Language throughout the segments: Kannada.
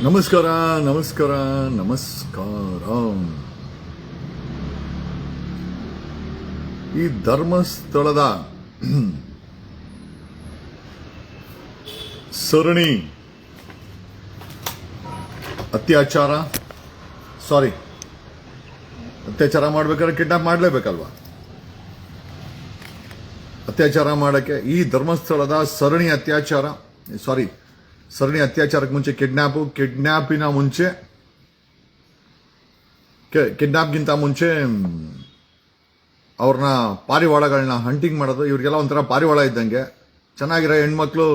ನಮಸ್ಕಾರ ನಮಸ್ಕಾರ ನಮಸ್ಕಾರ. ಈ ಧರ್ಮಸ್ಥಳದ ಸರಣಿ ಅತ್ಯಾಚಾರ ಮಾಡ್ಬೇಕಾದ್ರೆ ಕಿಡ್ನಾಪ್ ಮಾಡಲೇಬೇಕಲ್ವಾ? ಅತ್ಯಾಚಾರ ಮಾಡಕ್ಕೆ ಈ ಧರ್ಮಸ್ಥಳದ ಸರಣಿ ಅತ್ಯಾಚಾರಕ್ಕೆ ಮುಂಚೆ ಕಿಡ್ನಾಪ್ಗಿಂತ ಮುಂಚೆ ಅವ್ರನ್ನ ಪಾರಿವಾಳಗಳನ್ನ ಹಂಟಿಂಗ್ ಮಾಡೋದು. ಇವ್ರಿಗೆಲ್ಲ ಒಂಥರ ಪಾರಿವಾಳ ಇದ್ದಂಗೆ. ಚೆನ್ನಾಗಿರೋ ಹೆಣ್ಮಕ್ಳು,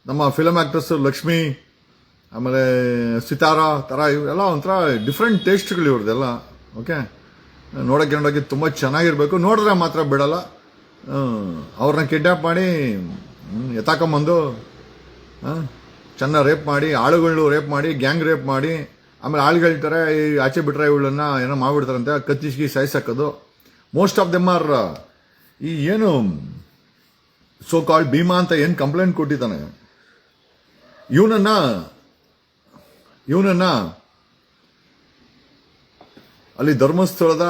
ನಮ್ಮ ಫಿಲಮ್ ಆಕ್ಟ್ರೆಸ್ ಲಕ್ಷ್ಮಿ, ಆಮೇಲೆ ಸಿತಾರಾ ಥರ ಇವರೆಲ್ಲ ಒಂಥರ ಡಿಫ್ರೆಂಟ್ ಟೇಸ್ಟ್ಗಳು ಇವ್ರದ್ದೆಲ್ಲ. ಓಕೆ, ನೋಡೋಕ್ಕೆ ತುಂಬ ಚೆನ್ನಾಗಿರ್ಬೇಕು. ನೋಡಿದ್ರೆ ಮಾತ್ರ ಬಿಡಲ್ಲ. ಅವ್ರನ್ನ ಕಿಡ್ನಾಪ್ ಮಾಡಿ ಎತ್ತಾಕೊಂಬಂದು ಚೆನ್ನಾಗಿ ರೇಪ್ ಮಾಡಿ, ಆಳುಗಳು ರೇಪ್ ಮಾಡಿ, ಗ್ಯಾಂಗ್ ರೇಪ್ ಮಾಡಿ, ಆಮೇಲೆ ಆಳುಗಳು ಹೇಳ್ತಾರೆ ಈ ಆಚೆ ಬಿಟ್ರೆ ಇವಳನ್ನ ಏನೋ ಮಾಡಿಬಿಡ್ತಾರಂತೆ, ಕತ್ತಿಗೆ ಸಾಯಿಸಾಕೋದು. ಮೋಸ್ಟ್ ಆಫ್ ದೆಮ್ ಆರ್ ಈ ಏನು ಸೋ ಕಾಲ್ಡ್ ಭೀಮಾ ಅಂತ ಏನು ಕಂಪ್ಲೇಂಟ್ ಕೊಟ್ಟಿದ್ದಾನೆ, ಇವನನ್ನ ಅಲ್ಲಿ ಧರ್ಮಸ್ಥಳದ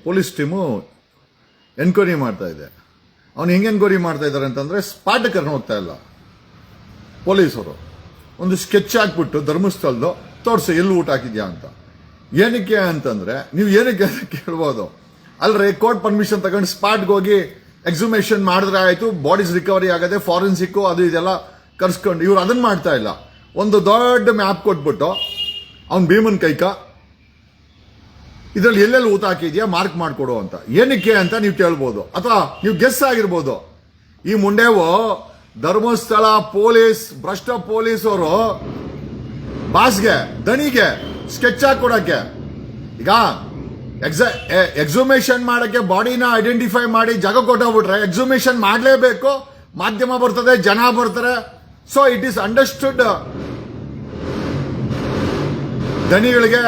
ಪೊಲೀಸ್ ಟೀಮು ಎನ್ಕ್ವೈರಿ ಮಾಡ್ತಾ ಇದೆ. ಅವ್ನು ಹೆಂಗೆ ಎನ್ಕ್ವೈರಿ ಮಾಡ್ತಾ ಇದ್ದಾರೆ ಅಂತಂದ್ರೆ, ಸ್ಪಾಟ್ ಕರ್ಕೊಂಡು ಹೋಗ್ತಾ ಇಲ್ಲ ಪೊಲೀಸರು. ಒಂದು ಸ್ಕೆಚ್ ಹಾಕ್ಬಿಟ್ಟು ಧರ್ಮಸ್ಥಳದ್ದು ತೋರಿಸಿ ಎಲ್ಲಿ ಊಟ ಹಾಕಿದ್ಯಾ ಅಂತ. ಏನಕ್ಕೆ ಅಂತಂದ್ರೆ, ನೀವು ಏನಕ್ಕೆ ಕೇಳ್ಬೋದು ಅಲ್ರಿ, ಕೋರ್ಟ್ ಪರ್ಮಿಷನ್ ತಗೊಂಡು ಸ್ಪಾಟ್ಗೆ ಹೋಗಿ ಎಕ್ಸುಮೇಷನ್ ಮಾಡಿದ್ರೆ ಆಯ್ತು, ಬಾಡೀಸ್ ರಿಕವರಿ ಆಗದೆ, ಫಾರೆನ್ಸಿಕ್ ಅದು ಇದೆಲ್ಲ ಕರ್ಸ್ಕೊಂಡು. ಇವ್ರು ಅದನ್ನ ಮಾಡ್ತಾ ಇಲ್ಲ. ಒಂದು ದೊಡ್ಡ ಮ್ಯಾಪ್ ಕೊಟ್ಬಿಟ್ಟು ಅವ್ನ್ ಭೀಮನ್ ಕೈಕ ಇದ್ರಲ್ಲಿ ಎಲ್ಲೆಲ್ಲಿ ಊಟ ಹಾಕಿದ್ಯಾ ಮಾರ್ಕ್ ಮಾಡ್ಕೊಡು ಅಂತ. ಏನಕ್ಕೆ ಅಂತ ನೀವು ಕೇಳ್ಬೋದು, ಅಥವಾ ನೀವು ಗೆಸ್ ಆಗಿರ್ಬೋದು. ಈ ಮುಂಡೆವು ಧರ್ಮಸ್ಥಳ ಭ್ರಷ್ಟ ಪೊಲೀಸರು ಬಾಸ್ಗೆ ದಣಿಗೆ ಸ್ಕೆಚ್ ಹಾಕೊಡಕ್ಕೆ, ಈಗ ಎಕ್ಸುಮೇಷನ್ ಮಾಡಕ್ಕೆ ಬಾಡಿನ ಐಡೆಂಟಿಫೈ ಮಾಡಿ ಜಾಗ ಕೊಟ್ಟೋಗ್ಬಿಟ್ರೆ ಎಕ್ಸುಮೇಷನ್ ಮಾಡಲೇಬೇಕು. ಮಾಧ್ಯಮ ಬರ್ತದೆ, ಜನ ಬರ್ತಾರೆ. So it is understood. ದಣಿಗಳಿಗೆ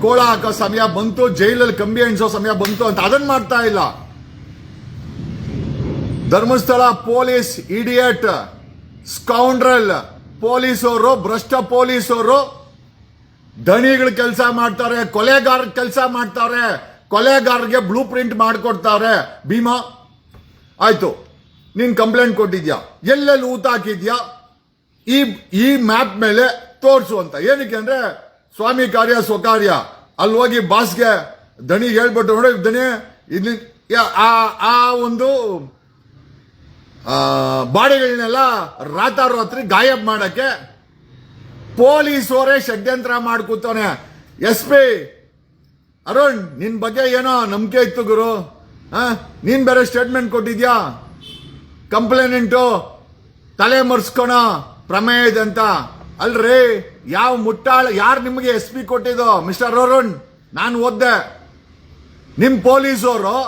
ಕೋಳ ಹಾಕೋ ಸಮಯ ಬಂತು, ಜೈಲಲ್ಲಿ ಕಂಬಿ ಎಣಿಸೋ ಸಮಯ ಬಂತು ಅಂತ ಅದನ್ನ ಮಾಡ್ತಾ ಇಲ್ಲ. ಧರ್ಮಸ್ಥಳ ಪೊಲೀಸ್ ಇಡಿಯಟ್ ಸ್ಕೌಂಡ್ರಲ್ ಪೊಲೀಸರು, ಭ್ರಷ್ಟ ಪೊಲೀಸರು ದಣಿಗಳ ಕೆಲಸ ಮಾಡ್ತಾರೆ, ಕೊಲೆಗಾರ ಕೆಲಸ ಮಾಡ್ತಾರೆ, ಕೊಲೆಗಾರರಿಗೆ ಬ್ಲೂ ಪ್ರಿಂಟ್ ಮಾಡಿಕೊಡ್ತಾರೆ. ಭೀಮಾ ಆಯ್ತು, ನೀನ್ ಕಂಪ್ಲೇಂಟ್ ಕೊಟ್ಟಿದ್ಯಾ, ಎಲ್ಲೆಲ್ಲಿ ಊತ ಹಾಕಿದ್ಯಾ ಈ ಮ್ಯಾಪ್ ಮೇಲೆ ತೋರ್ಸು ಅಂತ. ಏನಕ್ಕೆ ಅಂದ್ರೆ, ಸ್ವಾಮಿ ಕಾರ್ಯ ಸ್ವಕಾರ್ಯ. ಅಲ್ಲಿ ಹೋಗಿ ಬಾಸ್ಗೆ ದಣಿಗೆ ಹೇಳ್ಬಿಟ್ಟು, ನೋಡಿ ದಣಿ ಇಲ್ಲಿ ಆ ಒಂದು ಬಾಡಿಗಳನ್ನೆಲ್ಲ ರಾತ್ರಿ ಗಾಯಬ್ ಮಾಡಕ್ಕೆ ಪೊಲೀಸರೇ ಷಡ್ಯಂತ್ರ ಮಾಡ್ಕೂತಾನೆ. SP ಅರುಣ್, ನಿನ್ ಬಗ್ಗೆ ಏನೋ ನಂಬಿಕೆ ಇತ್ತು ಗುರು, ನೀನ್ ಬೇರೆ ಸ್ಟೇಟ್ಮೆಂಟ್ ಕೊಟ್ಟಿದ್ಯಾ, ಕಂಪ್ಲೇನೆಂಟು ತಲೆ ಮರ್ಸ್ಕೊಣ ಪ್ರಮೇಯ ಇದೆ ಅಂತ. ಅಲ್ರಿ, ಯಾವ ಮುಟ್ಟಾಳ ಯಾರು ನಿಮಗೆ SP ಕೊಟ್ಟಿದ್ದು? ಮಿಸ್ಟರ್ ಅರುಣ್, ನಾನು ಓದ್ದೆ. ನಿಮ್ ಪೊಲೀಸರು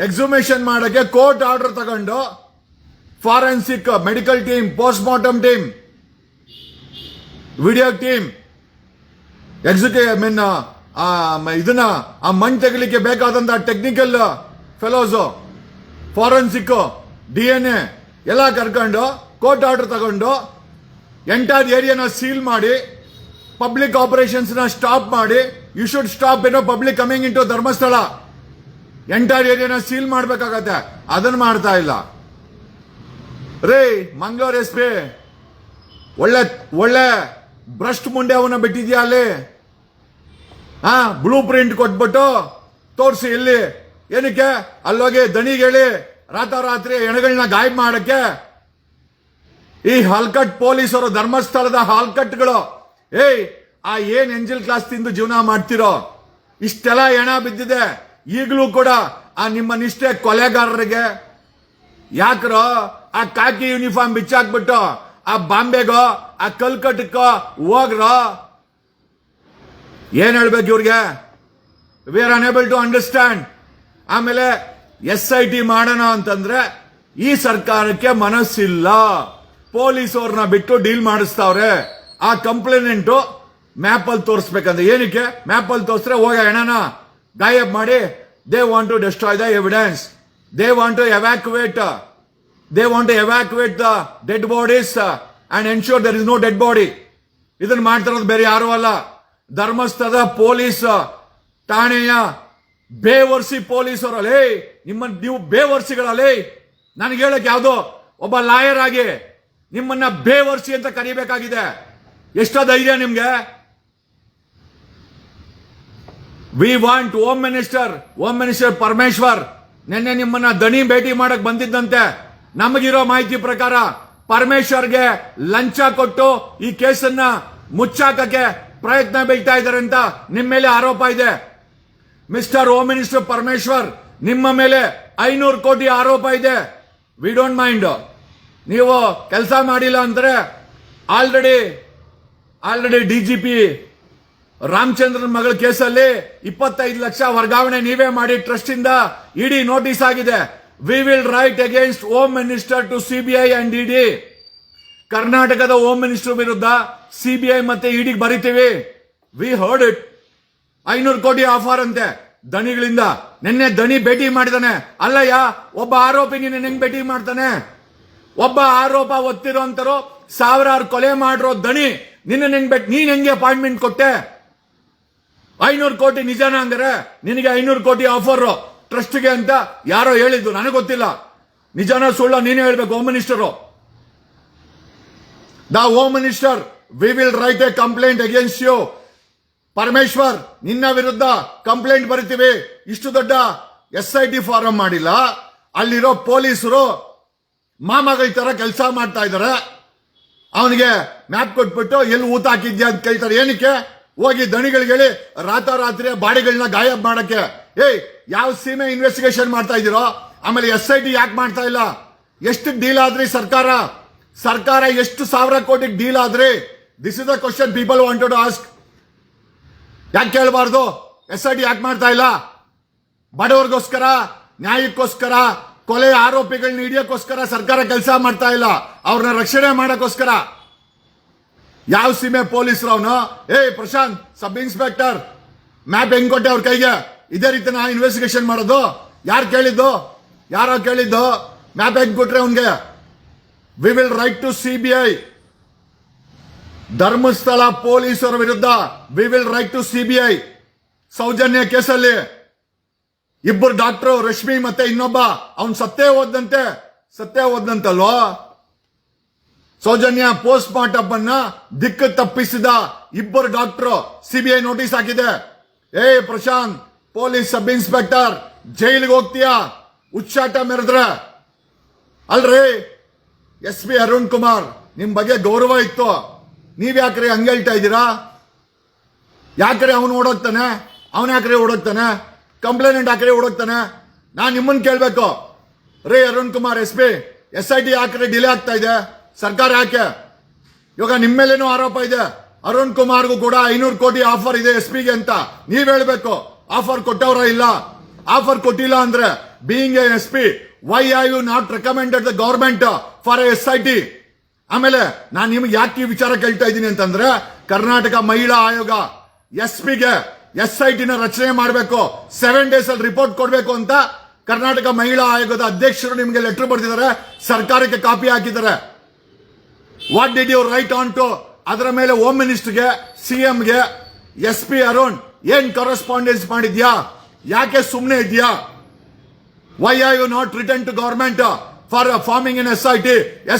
ಎಕ್ಸುಮೇಷನ್ ಮಾಡಕ್ಕೆ ಕೋರ್ಟ್ ಆರ್ಡರ್ ತಗೊಂಡು forensic medical team, post mortem team, video team, ಇದನ್ನ ಆ ಮಣ್ಣು ತೆಗಲಿಕ್ಕೆ ಬೇಕಾದಂತ ಟೆಕ್ನಿಕಲ್ ಫೆಲೋಸ್, ಫಾರೆನ್ಸಿಕ್, DNA ಎಲ್ಲ ಕರ್ಕೊಂಡು ಕೋರ್ಟ್ ಆರ್ಡರ್ ತಗೊಂಡು ಎಂಟೈರ್ ಏರಿಯಾನ ಸೀಲ್ ಮಾಡಿ, ಪಬ್ಲಿಕ್ ಆಪರೇಷನ್ಸ್ ನ ಸ್ಟಾಪ್ ಮಾಡಿ, you should stop public coming in to Dharmasthala. Entire ಏರಿಯಾನ ಸೀಲ್ ಮಾಡ್ಬೇಕಾಗತ್ತೆ. ಅದನ್ನ ಮಾಡ್ತಾ ಇಲ್ಲ ರೇ. ಮಂಗಳೂರು SP ಒಳ್ಳೆ ಭ್ರಷ್ಟ ಮುಂಡೆ ಅವನ್ನ ಬಿಟ್ಟಿದ್ಯಾ ಅಲ್ಲಿ. ಬ್ಲೂ ಪ್ರಿಂಟ್ ಕೊಟ್ಬಿಟ್ಟು ತೋರಿಸಿ ಇಲ್ಲಿ. ಏನಕ್ಕೆ ಅಲ್ಲೋಗಿ ದಣಿಗೆ ಹೇಳಿ ರಾತ್ರಿ ಹೆಣಗಳನ್ನ ಗಾಯಬ್ ಮಾಡಕ್ಕೆ ಈ ಹಾಲ್ಕಟ್ ಪೊಲೀಸರು, ಧರ್ಮಸ್ಥಳದ ಹಾಲ್ಕಟ್ಗಳು. ಏನ್ ಎಂಜಲ್ ಕ್ಲಾಸ್ ತಿಂದು ಜೀವನ ಮಾಡ್ತಿರೋ, ಇಷ್ಟೆಲ್ಲ ಹೆಣ ಬಿದ್ದಿದೆ. ಈಗಲೂ ಕೂಡ ಆ ನಿಮ್ಮ ನಿಷ್ಠೆ ಕೊಲೆಗಾರರಿಗೆ ಯಾಕ್ರೋ ಆ ಕಾಕಿ ಯೂನಿಫಾರ್ಮ್ ಬಿಚ್ಚಾಕ್ಬಿಟ್ಟು ಆ ಬಾಂಬೆಗೋ ಆ ಕಲ್ಕಟ್ಟಕ್ಕೋ ಹೋಗ್ರೋ. ಏನ್ ಹೇಳ್ಬೇಕು ಇವ್ರಿಗೆ? We are unable to understand. ಆಮೇಲೆ SIT ಮಾಡೋಣ ಅಂತಂದ್ರೆ ಈ ಸರ್ಕಾರಕ್ಕೆ ಮನಸ್ಸಿಲ್ಲ. ಪೊಲೀಸವ್ರನ್ನ ಬಿಟ್ಟು ಡೀಲ್ ಮಾಡಿಸ್ತಾವ್ರೆ. ಆ ಕಂಪ್ಲೇನೆಂಟು ಮ್ಯಾಪ್ ಅಲ್ಲಿ ತೋರಿಸ್ಬೇಕಂದ್ರೆ, ಏನಕ್ಕೆ ಮ್ಯಾಪ್ ಅಲ್ಲಿ ತೋರಿಸ್ರೆ ಹೋಗ ಹೆಣನ ಗಾಯಬ್ ಮಾಡಿ, they want to destroy the evidence, they want to evacuate the dead bodies and ensure there is no dead body. ಇದನ್ನ ಮಾಡ್ತಿರೋದು ಬೇರೆ ಯಾರು ಅಲ್ಲ, ಧರ್ಮಸ್ಥಳದ ಪೊಲೀಸ್ ಠಾಣೆಯ ಬೇವರ್ಸಿ ಪೊಲೀಸರಲ್ಲೇ. ನೀವು ಬೇವರ್ಸಿಗಳಲ್ಲೇ. ನನಗೆ ಹೇಳಕ್ ಯಾವ್ದೋ ಒಬ್ಬ ಲಾಯರ್ ಆಗಿ ನಿಮ್ಮನ್ನ ಬೇವರ್ಸಿ ಅಂತ ಕರಿಬೇಕಾಗಿದೆ. ಎಷ್ಟೋ ಧೈರ್ಯ ನಿಮ್ಗೆ? We want home minister Parameshwar ನಿನ್ನೆ ನಿಮ್ಮನ್ನ ದಣಿ ಭೇಟಿ ಮಾಡಕ್ ಬಂದಿದ್ದಂತೆ. ನಮಗಿರೋ ಮಾಹಿತಿ ಪ್ರಕಾರ ಪರಮೇಶ್ವರ್ಗೆ ಲಂಚ ಕೊಟ್ಟು ಈ ಕೇಸನ್ನ ಮುಚ್ಚಾಕಕ್ಕೆ ಪ್ರಯತ್ನ ಬೀಳ್ತಾ ಇದ್ದಾರೆ ಅಂತ ನಿಮ್ಮ ಮೇಲೆ ಆರೋಪ ಇದೆ. ಮಿಸ್ಟರ್ ಹೋಮ್ ಮಿನಿಸ್ಟರ್ ಪರಮೇಶ್ವರ್, ನಿಮ್ಮ ಮೇಲೆ 500 ಕೋಟಿ ಆರೋಪ ಇದೆ. We don't mind. ನೀವು ಕೆಲಸ ಮಾಡಿಲ್ಲ ಅಂದ್ರೆ ಆಲ್ರೆಡಿ ಡಿಜಿಪಿ ರಾಮಚಂದ್ರನ್ ಮಗಳ ಕೇಸಲ್ಲಿ 25 ಲಕ್ಷ ವರ್ಗಾವಣೆ ನೀವೇ ಮಾಡಿ ಟ್ರಸ್ಟ್ ಇಂದ ಇಡಿ ನೋಟಿಸ್ ಆಗಿದೆ. We will write against home minister to CBI and ED. ಕರ್ನಾಟಕದ ಹೋಮ್ ಮಿನಿಸ್ಟರ್ ವಿರುದ್ಧ ಸಿಬಿಐ ಮತ್ತೆ ಇಡಿಗೆ ಬರಿತೀವಿ. V heard it. 500 ಕೋಟಿ ಆಫರ್ ಅಂತೆ ದಣಿಗಳಿಂದ. ನಿನ್ನೆ ದಣಿ ಭೇಟಿ ಮಾಡಿದಾನೆ. ಅಲ್ಲಯ್ಯ, ಒಬ್ಬ ಆರೋಪಿ ನೀನು ಹೆಂಗ್ ಭೇಟಿ ಮಾಡ್ತಾನೆ? ಒಬ್ಬ ಆರೋಪ ಒತ್ತಿರೋ ಅಂತರೋ ಸಾವಿರಾರು ಕೊಲೆ ಮಾಡಿರೋ ದಣಿ ನೀನ್ ಹೆಂಗೆ ಅಪಾಯಿಂಟ್ಮೆಂಟ್ ಕೊಟ್ಟೆ? 500 ಕೋಟಿ ನಿಜಾನ ಅಂದ್ರೆ ನಿನಗೆ 500 ಕೋಟಿ ಆಫರ್ ಟ್ರಸ್ಟ್ಗೆ ಅಂತ ಯಾರೋ ಹೇಳಿದ್ದು, ನನಗೆ ಗೊತ್ತಿಲ್ಲ. ನಿಜಾನ ಸುಳ್ಳ ನೀನೇ ಹೇಳ್ಬೇಕು. Home minister, the home minister, we will write a complaint against you. Parameshwar, ನಿನ್ನ ವಿರುದ್ಧ ಕಂಪ್ಲೇಂಟ್ ಬರಿತೀವಿ. ಇಷ್ಟು ದೊಡ್ಡ SIT ಫಾರಂ ಮಾಡಿಲ್ಲ. ಅಲ್ಲಿರೋ ಪೊಲೀಸರು ಮಾಮಗಳ ತರ ಕೆಲಸ ಮಾಡ್ತಾ ಇದ್ದಾರೆ. ಅವನಿಗೆ ಮ್ಯಾಪ್ ಕೊಟ್ಬಿಟ್ಟು ಎಲ್ಲಿ ಊತ ಹಾಕಿದ್ಯಾ ಅಂತ ಕೇಳ್ತಾರೆ. ಏನಕ್ಕೆ? ಹೋಗಿ ದಣಿಗಳಿಗೆ ಹೇಳಿ ರಾತ್ರಿ ಬಾಡಿಗಳನ್ನ ಗಾಯಬ್ ಮಾಡಕ್ಕೆ. ಯಾವ ಸೀಮೆ ಇನ್ವೆಸ್ಟಿಗೇಷನ್ ಮಾಡ್ತಾ ಇದ್ದೀರೋ? ಆಮೇಲೆ SIT ಯಾಕೆ ಮಾಡ್ತಾ ಇಲ್ಲ? ಎಷ್ಟು ಡೀಲ್ ಆದ್ರಿ ಸರ್ಕಾರ ಎಷ್ಟು ಸಾವಿರ ಕೋಟಿ ಡೀಲ್ ಆದ್ರಿ? This is the question people wanted to ask. ಯಾಕೆ ಕೇಳಬಾರ್ದು? SIT ಯಾಕೆ ಮಾಡ್ತಾ ಇಲ್ಲ? ಬಡವರಿಗೋಸ್ಕರ, ನ್ಯಾಯಕ್ಕೋಸ್ಕರ, ಕೊಲೆ ಆರೋಪಿಗಳನ್ನ ಹಿಡಿಯೋಕ್ಕೋಸ್ಕರ ಸರ್ಕಾರ ಕೆಲಸ ಮಾಡ್ತಾ ಇಲ್ಲ. ಅವ್ರನ್ನ ರಕ್ಷಣೆ ಮಾಡಕ್ಕೋಸ್ಕರ. ಯಾವ ಸೀಮೆ ಪೊಲೀಸರು ಅವನು? ಪ್ರಶಾಂತ್, ಸಬ್ ಇನ್ಸ್ಪೆಕ್ಟರ್, ಮ್ಯಾಪ್ ಹೆಂಗ್ ಕೊಟ್ಟೆ ಅವ್ರ ಕೈಗೆ? ಇದೇ ರೀತಿ ನಾ ಇನ್ವೆಸ್ಟಿಗೇಷನ್ ಮಾಡೋದು? ಯಾರು ಕೇಳಿದ್ದು? ಯಾರೋ ಕೇಳಿದ್ದು? ಮ್ಯಾಪ್ ಹೆಂಗ್ ಕೊಟ್ರೆ ಅವನ್ಗೆ? We will write to CBI. Dharmasthala ಪೊಲೀಸರ ವಿರುದ್ಧ we will write to CBI. Soujanya ಕೇಸಲ್ಲಿ ಇಬ್ಬರು ಡಾಕ್ಟರ್, ರಶ್ಮಿ ಮತ್ತೆ ಇನ್ನೊಬ್ಬ, ಅವನ್ ಸತ್ತೇ ಹೋದಂತಲ್ವೋ? ಸೌಜನ್ಯ ಪೋಸ್ಟ್ ಮಾರ್ಟಮ್ ಅನ್ನ ದಿಕ್ಕು ತಪ್ಪಿಸಿದ ಇಬ್ಬರು ಡಾಕ್ಟರ್ ಸಿಬಿಐ ನೋಟಿಸ್ ಹಾಕಿದೆ. ಪ್ರಶಾಂತ್, ಪೊಲೀಸ್ ಸಬ್ ಇನ್ಸ್ಪೆಕ್ಟರ್, ಜೈಲಿಗೆ ಹೋಗ್ತೀಯಾ ಉಚ್ಚಾಟ ಮೆರೆದ್ರೆ? ಅಲ್ರಿ, SP ಅರುಣ್ ಕುಮಾರ್, ನಿಮ್ ಬಗ್ಗೆ ಗೌರವ ಇತ್ತು. ನೀವ್ ಯಾಕ್ರಿ ಹಂಗ ಹೇಳ್ತಾ ಇದ್ದೀರಾ? ಯಾಕ್ರಿ ಅವನು ಓಡೋಗ್ತಾನೆ? ಅವನ್ ಯಾಕ್ರಿ ಓಡೋಗ್ತಾನೆ? ಕಂಪ್ಲೇಂಟ್ ಯಾಕ್ರಿ ಓಡೋಗ್ತಾನೆ? ನಾನ್ ನಿಮ್ಮನ್ನ ಕೇಳ್ಬೇಕು. ಅರುಣ್ ಕುಮಾರ್, SP, SIT ಯಾಕ್ರಿ ಡಿಲೇ ಆಗ್ತಾ ಇದೆ? ಸರ್ಕಾರ ಯಾಕೆ? ಇವಾಗ ನಿಮ್ಮ ಮೇಲೇನೂ ಆರೋಪ ಇದೆ. ಅರುಣ್ ಕುಮಾರ್ಗೂ ಕೂಡ 500 ಕೋಟಿ ಆಫರ್ ಇದೆ SPಗೆ ಅಂತ ನೀವ್ ಹೇಳ್ಬೇಕು. ಆಫರ್ ಕೊಟ್ಟವ್ರ ಇಲ್ಲ? ಆಫರ್ ಕೊಟ್ಟಿಲ್ಲ ಅಂದ್ರೆ being a SP, why are you not recommended the government for a SIT? ಆಮೇಲೆ ನಾನು ನಿಮ್ಗೆ ಯಾಕೆ ಈ ವಿಚಾರ ಕೇಳ್ತಾ ಇದ್ದೀನಿ ಅಂತಂದ್ರೆ, ಕರ್ನಾಟಕ ಮಹಿಳಾ ಆಯೋಗ SPಗೆ SIT ನ ರಚನೆ ಮಾಡಬೇಕು, 7 days ಅಲ್ಲಿ ರಿಪೋರ್ಟ್ ಕೊಡಬೇಕು ಅಂತ ಕರ್ನಾಟಕ ಮಹಿಳಾ ಆಯೋಗದ ಅಧ್ಯಕ್ಷರು ನಿಮಗೆ ಲೆಟರ್ ಬರೆದಿದ್ದಾರೆ. ಸರ್ಕಾರಕ್ಕೆ ಕಾಪಿ ಹಾಕಿದ್ದಾರೆ. What did you write on to? ಅದರ ಮೇಲೆ ಹೋಮ್ ಮಿನಿಸ್ಟರ್ಗೆ, CMಗೆ, SP ಅರುಣ್ ಏನ್ ಕರೆಸ್ಪಾಂಡೆನ್ಸ್ ಮಾಡಿದ್ಯಾ? ಯಾಕೆ ಸುಮ್ಮನೆ ಇದೆಯಾ? Why are you not return to government for forming in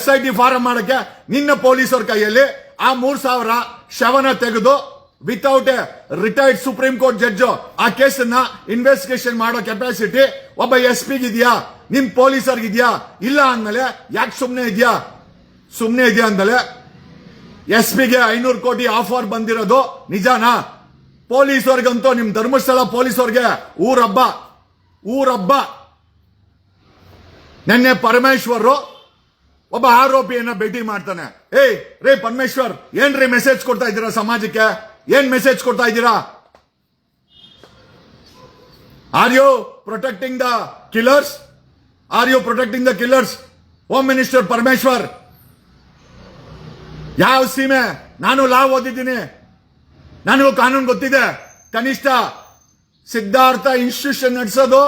SIT form ಮಾಡಕ್ಕೆ ನಿನ್ನ ಪೊಲೀಸರ ಕೈಯಲ್ಲಿ ಆ 3,000 ಶವನ ತೆಗೆದು without a retired supreme court judge ಆ ಕೇಸನ್ನ ಇನ್ವೆಸ್ಟಿಗೇಷನ್ ಮಾಡೋ ಕೆಪಾಸಿಟಿ ಒಬ್ಬ SPಗಿದ್ಯಾ? ನಿಮ್ ಪೊಲೀಸರ್ಗಿದ್ಯಾ? ಇಲ್ಲ ಅಂದ್ಮೇಲೆ ಯಾಕೆ ಸುಮ್ಮನೆ ಇದೆಯಾ ಅಂದಮೇಲೆ SPಗೆ 500 ಕೋಟಿ ಆಫರ್ ಬಂದಿರೋದು ನಿಜಾನಾ? ಪೊಲೀಸರ್ಗಂತೂ ನಿಮ್ ಧರ್ಮಸ್ಥಳ ಪೊಲೀಸರ್ಗೆ ಊರಬ್ಬ. ನಿನ್ನೆ ಪರಮೇಶ್ವರ್ ಒಬ್ಬ ಆರೋಪಿಯನ್ನ ಭೇಟಿ ಮಾಡ್ತಾನೆ. ಪರಮೇಶ್ವರ್, ಏನ್ರಿ ಮೆಸೇಜ್ ಕೊಡ್ತಾ ಇದ್ದೀರಾ ಸಮಾಜಕ್ಕೆ? ಏನ್ ಮೆಸೇಜ್ ಕೊಡ್ತಾ ಇದ್ದೀರಾ? Are you protecting the killers? Home minister Parameshwar, ಯಾವ ಸೀಮೆ? ನಾನು ಲಾ ಓದಿದ್ದೀನಿ, ನನಗೂ ಕಾನೂನು ಗೊತ್ತಿದೆ. ಕನಿಷ್ಠ ಸಿದ್ಧಾರ್ಥ ಇನ್ಸ್ಟಿಟ್ಯೂಷನ್ ನಡೆಸೋದು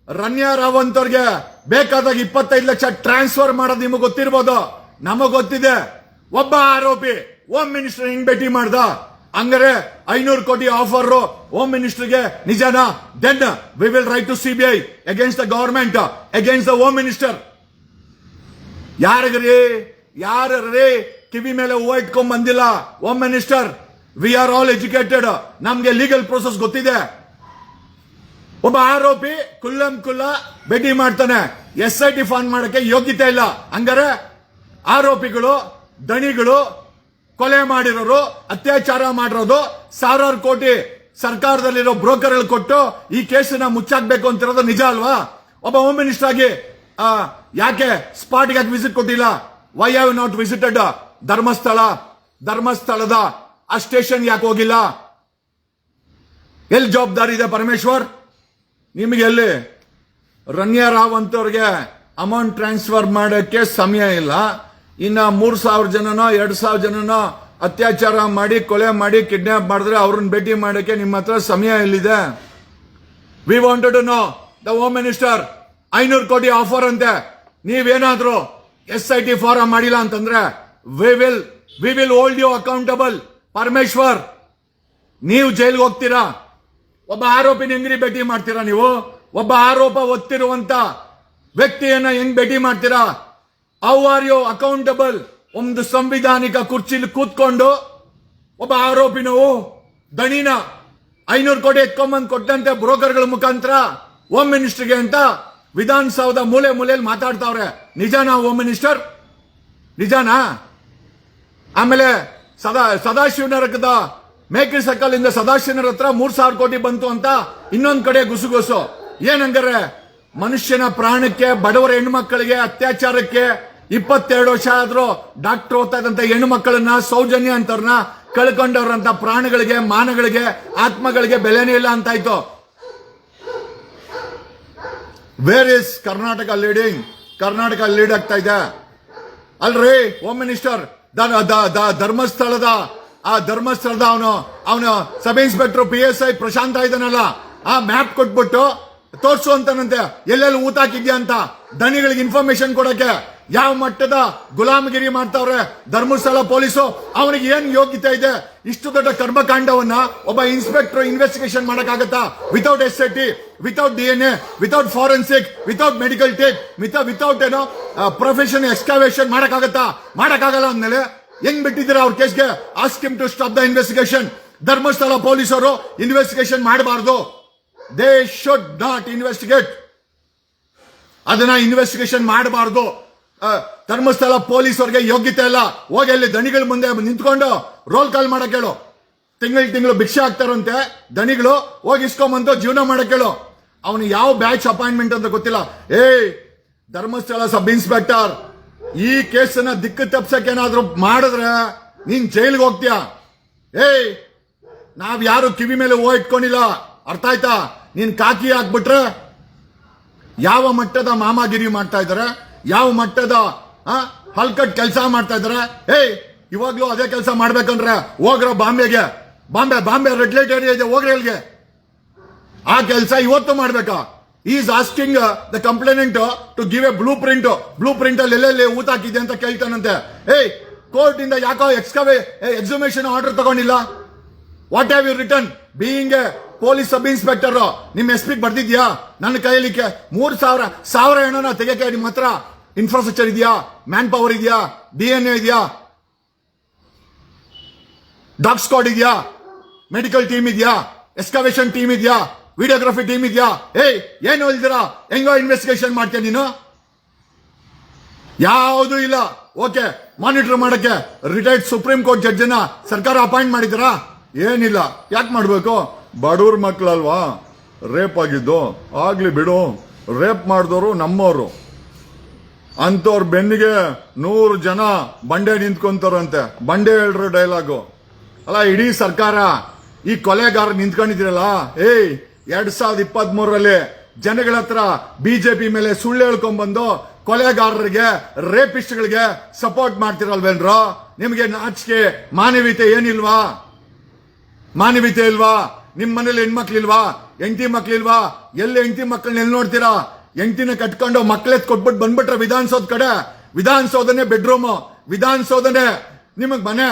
ರನ್ಯಾ ರಾವಂತ್ ಅವ್ರಿಗೆ ಬೇಕಾದಾಗ 25 ಲಕ್ಷ ಟ್ರಾನ್ಸ್ಫರ್ ಮಾಡೋದು ನಿಮಗೆ ಗೊತ್ತಿರ್ಬೋದು. ನಮಗ್ ಗೊತ್ತಿದೆ. ಒಬ್ಬ ಆರೋಪಿ ಹೋಮ್ ಮಿನಿಸ್ಟರ್ ಹೆಂಗ್ ಭೇಟಿ ಮಾಡ್ದ? ಹಂಗಾರೆ 500 ಕೋಟಿ ಆಫರ್ ಹೋಮ್ ಮಿನಿಸ್ಟರ್ಗೆ ನಿಜನಾ? Then we will write to CBI against the government, against the home minister. ಯಾರ್ರೀ ಕಿವಿ ಮೇಲೆ ಹೂವು ಇಟ್ಕೊಂಡ್ ಬಂದಿಲ್ಲ home minister? We are all educated, ನಮ್ಗೆ ಲೀಗಲ್ ಪ್ರೋಸೆಸ್ ಗೊತ್ತಿದೆ. ಒಬ್ಬ ಆರೋಪಿ ಕುಲ್ಲ ಭೇಟಿ ಮಾಡ್ತಾನೆ, SIT ಫಾರ್ಮ್ ಮಾಡಕ್ಕೆ ಯೋಗ್ಯತೆ ಇಲ್ಲ. ಹಂಗಾರೆ ಆರೋಪಿಗಳು, ದಣಿಗಳು, ಕೊಲೆ ಮಾಡಿರೋರು, ಅತ್ಯಾಚಾರ ಮಾಡಿರೋದು, ಸಾವಿರಾರು ಕೋಟಿ ಸರ್ಕಾರದಲ್ಲಿರೋ ಬ್ರೋಕರ್ಗಳು ಕೊಟ್ಟು ಈ ಕೇಸನ್ನ ಮುಚ್ಚಾಕ್ಬೇಕು ಅಂತಿರೋದು ನಿಜ ಅಲ್ವಾ? ಒಬ್ಬ ಹೋಮ್ ಮಿನಿಸ್ಟರ್ ಆಗಿ ಯಾಕೆ ಸ್ಪಾಟ್ಗೆ ವಿಸಿಟ್ ಕೊಟ್ಟಿಲ್ಲ? ವೈ ಹ್ಯಾವ್ ನಾಟ್ ವಿಸಿಟೆಡ್ ಧರ್ಮಸ್ಥಳದ ಆ ಸ್ಟೇಷನ್ ಯಾಕೆ ಹೋಗಿಲ್ಲ? ಎಲ್ಲಿ ಜವಾಬ್ದಾರಿ ಇದೆ ಪರಮೇಶ್ವರ್ ನಿಮಗೆ? ಎಲ್ಲಿ ರನ್ಯಾ ರಾವ್ ಅಂತವ್ರಿಗೆ ಅಮೌಂಟ್ ಟ್ರಾನ್ಸ್ಫರ್ ಮಾಡಕ್ಕೆ ಸಮಯ ಇಲ್ಲ, ಇನ್ನ 3,000 ಜನನೋ 2,000 ಜನನೋ ಅತ್ಯಾಚಾರ ಮಾಡಿ, ಕೊಲೆ ಮಾಡಿ, ಕಿಡ್ನಾಪ್ ಮಾಡಿದ್ರೆ ಅವ್ರನ್ನ ಭೇಟಿ ಮಾಡಕ್ಕೆ ನಿಮ್ಮ ಹತ್ರ ಸಮಯ ಎಲ್ಲಿದೆ? We wanted to know the home minister. 500 ಕೋಟಿ ಆಫರ್ ಅಂತೆ, ನೀವೇನಾದ್ರೂ SIT ಫಾರಂ ಮಾಡಿಲ್ಲ ಅಂತಂದ್ರೆ we will hold you accountable. Parameshwar, ನೀವು ಜೈಲ್ಗೆ ಹೋಗ್ತೀರಾ. ಒಬ್ಬ ಆರೋಪಿನ ಹೆಂಗ್ರಿ ಭೇಟಿ ಮಾಡ್ತೀರಾ ನೀವು? ಒಬ್ಬ ಆರೋಪ ಹೊತ್ತಿರುವಂತ ವ್ಯಕ್ತಿಯನ್ನ ಹೆಂಗ್ ಭೇಟಿ ಮಾಡ್ತೀರಾ? How are you accountable? ಒಂದು ಸಂವಿಧಾನಿಕ ಕುರ್ಚಿಲಿ ಕೂತ್ಕೊಂಡು ಒಬ್ಬ ಆರೋಪಿನ ದಣಿನ 500 ಕೋಟಿ ಎತ್ಕೊಂಡ್ಬಂದು ಕೊಟ್ಟಂತೆ ಬ್ರೋಕರ್ಗಳ ಮುಖಾಂತರ ಹೋಮ್ ಮಿನಿಸ್ಟರ್ಗೆ ಅಂತ ವಿಧಾನಸೌಧ ಮೂಲೆಯಲ್ಲಿ ಮಾತಾಡ್ತಾವ್ರೆ. ನಿಜಾನಾ ಹೋಮ್ ಮಿನಿಸ್ಟರ್? ನಿಜಾನಾ? ಆಮೇಲೆ ಸದಾಶಿವನಗರದ ಮೇಕಿ ಸರ್ಕಲ್ ಇಂದ ಸದಾಶಿವನಗರ ಹತ್ರ 3,000 ಕೋಟಿ ಬಂತು ಅಂತ ಇನ್ನೊಂದ್ ಕಡೆ ಗುಸುಗುಸು. ಏನಂಗಾರೆ ಮನುಷ್ಯನ ಪ್ರಾಣಕ್ಕೆ, ಬಡವರ ಹೆಣ್ಮಕ್ಕಳಿಗೆ ಅತ್ಯಾಚಾರಕ್ಕೆ 22 ವರ್ಷ ಆದ್ರೂ ಡಾಕ್ಟರ್ ಓದ್ತಾ ಇದ್ದಂತ ಹೆಣ್ಣು ಮಕ್ಕಳನ್ನ, ಸೌಜನ್ಯ ಅಂತವ್ರನ್ನ ಕಳ್ಕೊಂಡವ್ರಂತ ಪ್ರಾಣಗಳಿಗೆ, ಮಾನಗಳಿಗೆ, ಆತ್ಮಗಳಿಗೆ ಬೆಲೆನೇ ಇಲ್ಲ ಅಂತಾಯ್ತು. Where is Karnataka leading? Karnataka lead ಆಗ್ತಾ ಇದೆ ಅಲ್ರಿ ಹೋಮ್ ಮಿನಿಸ್ಟರ್? ಧರ್ಮಸ್ಥಳದ ಅವನು ಸಬ್ ಇನ್ಸ್ಪೆಕ್ಟರ್ PSI ಪ್ರಶಾಂತ ಇದ್ದಾನಲ್ಲ, ಆ ಮ್ಯಾಪ್ ಕೊಟ್ಬಿಟ್ಟು ತೋರ್ಸು ಅಂತಾನಂತೆ ಎಲ್ಲೆಲ್ಲಿ ಊತ ಹಾಕಿದ್ಯಾ ಅಂತ ದಣಿಗಳಿಗೆ ಇನ್ಫಾರ್ಮೇಶನ್ ಕೊಡಕ್ಕೆ. ಯಾವ ಮಟ್ಟದ ಗುಲಾಮಗಿರಿ ಮಾಡ್ತಾವ್ರೆ ಧರ್ಮಸ್ಥಳ ಪೊಲೀಸು? ಅವನಿಗೆ ಏನ್ ಯೋಗ್ಯತೆ ಇದೆ ಇಷ್ಟು ದೊಡ್ಡ ಕರ್ಮಕಾಂಡವನ್ನ ಒಬ್ಬ ಇನ್ಸ್ಪೆಕ್ಟರ್ ಇನ್ವೆಸ್ಟಿಗೇಷನ್ ಮಾಡಕ್ಕಾಗತ್ತಾ? Without SIT, without DNA, without forensic, without medical take, without ಏನೋ ಪ್ರೊಫೆಷನ್ ಎಕ್ಸ್ಕಾವೇಷನ್ ಮಾಡಕ್ಕಾಗತ್ತಾ? ಮಾಡಕ್ಕಾಗಲ್ಲ ಅಂದ್ಮೇಲೆ ಹೆಂಗ್ ಬಿಟ್ಟಿದ್ದೀರಾ ಅವ್ರ ಕೇಸ್ಗೆ? Ask him to stop the investigation. Dharmasthala ಪೊಲೀಸರು ಇನ್ವೆಸ್ಟಿಗೇಷನ್ ಮಾಡಬಾರ್ದು. They should not investigate. ಅದನ್ನ ಇನ್ವೆಸ್ಟಿಗೇಷನ್ ಮಾಡಬಾರ್ದು. ಧರ್ಮಸ್ಥಳ ಪೊಲೀಸ್ ಅವ್ರಿಗೆ ಯೋಗ್ಯತೆ ಇಲ್ಲ. ಹೋಗಿ ಅಲ್ಲಿ ದಣಿಗಳ ಮುಂದೆ ನಿಂತ್ಕೊಂಡು ರೋಲ್ ಕಾಲ್ ಮಾಡಕ್ ಹೇಳು. ತಿಂಗಳು ಭಿಕ್ಷೆ ಹಾಕ್ತಾರಂತೆ ದಣಿಗಳು, ಹೋಗಿ ಇಸ್ಕೊಂಬಂದು ಜೀವನ ಮಾಡಕ್ ಹೇಳು. ಅವನು ಯಾವ ಬ್ಯಾಚ್ ಅಪಾಯಿಂಟ್ಮೆಂಟ್ ಅಂತ ಗೊತ್ತಿಲ್ಲ. ಧರ್ಮಸ್ಥಳ ಸಬ್ ಇನ್ಸ್ಪೆಕ್ಟರ್, ಈ ಕೇಸನ್ನ ದಿಕ್ಕು ತಪ್ಸಕ್ಕೆ ಏನಾದ್ರೂ ಮಾಡಿದ್ರೆ ನೀನ್ ಜೈಲ್ಗೆ ಹೋಗ್ತೀಯ. ನಾವ್ ಯಾರು ಕಿವಿ ಮೇಲೆ ಹೂ ಇಟ್ಕೊಂಡಿಲ್ಲ, ಅರ್ಥ ಆಯ್ತಾ? ನೀನ್ ಕಾಕಿ ಹಾಕ್ಬಿಟ್ರೆ ಯಾವ ಮಟ್ಟದ ಮಾಮಾಗಿರಿ ಮಾಡ್ತಾ ಇದಾರೆ, ಯಾವ ಮಟ್ಟದ ಹಲ್ಕಟ್ ಕೆಲಸ ಮಾಡ್ತಾ ಇದಾರೆ. ಇವಾಗ್ಲೂ ಅದೇ ಕೆಲಸ ಮಾಡ್ಬೇಕಂದ್ರೆ ಹೋಗ್ರ ಬಾಂಬೆ ರೆಡ್ ಲೈಟ್ ಏರಿಯಾ ಇದೆ, ಹೋಗ್ರಿ ಅಲ್ಲಿಗೆ. ಆ ಕೆಲಸ ಇವತ್ತು ಮಾಡ್ಬೇಕಾ? Is asking the complainant to give a blueprint ಅಲ್ಲಿ ಎಲ್ಲೆಲ್ಲಿ ಊತ ಹಾಕಿದೆ ಅಂತ ಕೇಳ್ತಾನಂತೆ. ಕೋರ್ಟ್ ಇಂದ ಯಾಕೋ ಎಕ್ಸುಮೇಷನ್ ಆರ್ಡರ್ ತಗೊಂಡಿಲ್ಲ? What have you return being a police sub inspector? ನಿಮ್ SP ಬರ್ದಿದ್ಯಾ? ನನ್ನ ಕೈಲಿಕ್ಕೆ 3,000 ಏನೋ ತೆಗೆಯಕ್ಕೆ ನಿಮ್ಮ ಹತ್ರ ಇನ್ಫ್ರಾಸ್ಟ್ರಕ್ಚರ್ ಇದೆಯಾ? ಮ್ಯಾನ್ ಪವರ್ ಇದೆಯಾ? DNA ಇದೆಯಾ? ಡಾಗ್ ಸ್ಕ್ವಾಡ್ ಇದೆಯಾ? ಮೆಡಿಕಲ್ ಟೀಮ್ ಇದೆಯಾ? ಎಕ್ಸ್ಕವೇಷನ್ ಟೀಮ್ ಇದೆಯಾ? ವಿಡಿಯೋಗ್ರಫಿ ಟೀಮ್ ಇದೆಯಾ? ಏನು ಹೇಳ್ತೀರಾ? ಹೆಂಗೋ ಇನ್ವೆಸ್ಟಿಗೇಷನ್ ಮಾಡ್ತೀಯ ನೀನು? ಯಾವುದೂ ಇಲ್ಲ. ಓಕೆ, ಮಾನಿಟರ್ ಮಾಡಕ್ಕೆ ರಿಟೈರ್ಡ್ ಸುಪ್ರೀಂ ಕೋರ್ಟ್ ಜಡ್ಜ್ ಅನ್ನ ಸರ್ಕಾರ ಅಪಾಯಿಂಟ್ ಮಾಡಿದ್ದೀರಾ? ಏನಿಲ್ಲ. ಯಾಕೆ ಮಾಡ್ಬೇಕು? ಬಡವ್ರ ಮಕ್ಕಳಲ್ವಾ ರೇಪ್ ಆಗಿದ್ದು? ಆಗ್ಲಿ ಬಿಡು. ರೇಪ್ ಮಾಡಿದವರು ನಮ್ಮವರು, ಅಂತವ್ರ ಬೆನ್ನಿಗೆ 100 ಜನ ಬಂಡೆ ನಿಂತ್ಕೊಂತಾರಂತೆ. ಬಂಡೆ ಹೇಳ್ರು ಡೈಲಾಗು ಅಲ್ಲ. ಇಡೀ ಸರ್ಕಾರ ಈ ಕೊಲೆಗಾರ ನಿಂತ್ಕೊಂಡಿದ್ರಲ್ಲ. 2023ರಲ್ಲಿ ಜನಗಳ ಹತ್ರ ಬಿಜೆಪಿ ಮೇಲೆ ಸುಳ್ಳು ಹೇಳ್ಕೊಂಡ್ಬಂದು ಕೊಲೆಗಾರರಿಗೆ, ರೇಪಿಸ್ಟ್ಗಳಿಗೆ ಸಪೋರ್ಟ್ ಮಾಡ್ತಿರಲ್ವೇನ್ರೋ? ನಿಮಗೆ ನಾಚಿಕೆ, ಮಾನವೀಯತೆ ಏನಿಲ್ವಾ? ಮಾನವೀಯತೆ ಇಲ್ವಾ? ನಿಮ್ ಮನೇಲಿ ಹೆಣ್ಮಕ್ಳಿಲ್ವಾ? ಹೆಂಡತಿ ಮಕ್ಳಿಲ್ವಾ? ಎಲ್ಲಿ ಹೆಂಡತಿ ಮಕ್ಕಳನ್ನ ಎಲ್ಲಿ ನೋಡ್ತೀರಾ? ಹೆಂಡತಿನ ಕಟ್ಕೊಂಡು ಮಕ್ಳೆತ್ ಕೊಟ್ಬಿಟ್ಟು ಬಂದ್ಬಿಟ್ರೆ ವಿಧಾನಸೌಧ ಕಡೆ. ವಿಧಾನಸೌಧನೇ ಬೆಡ್ರೂಮ್, ವಿಧಾನಸೌಧನೇ ನಿಮಗ್ ಮನೆ.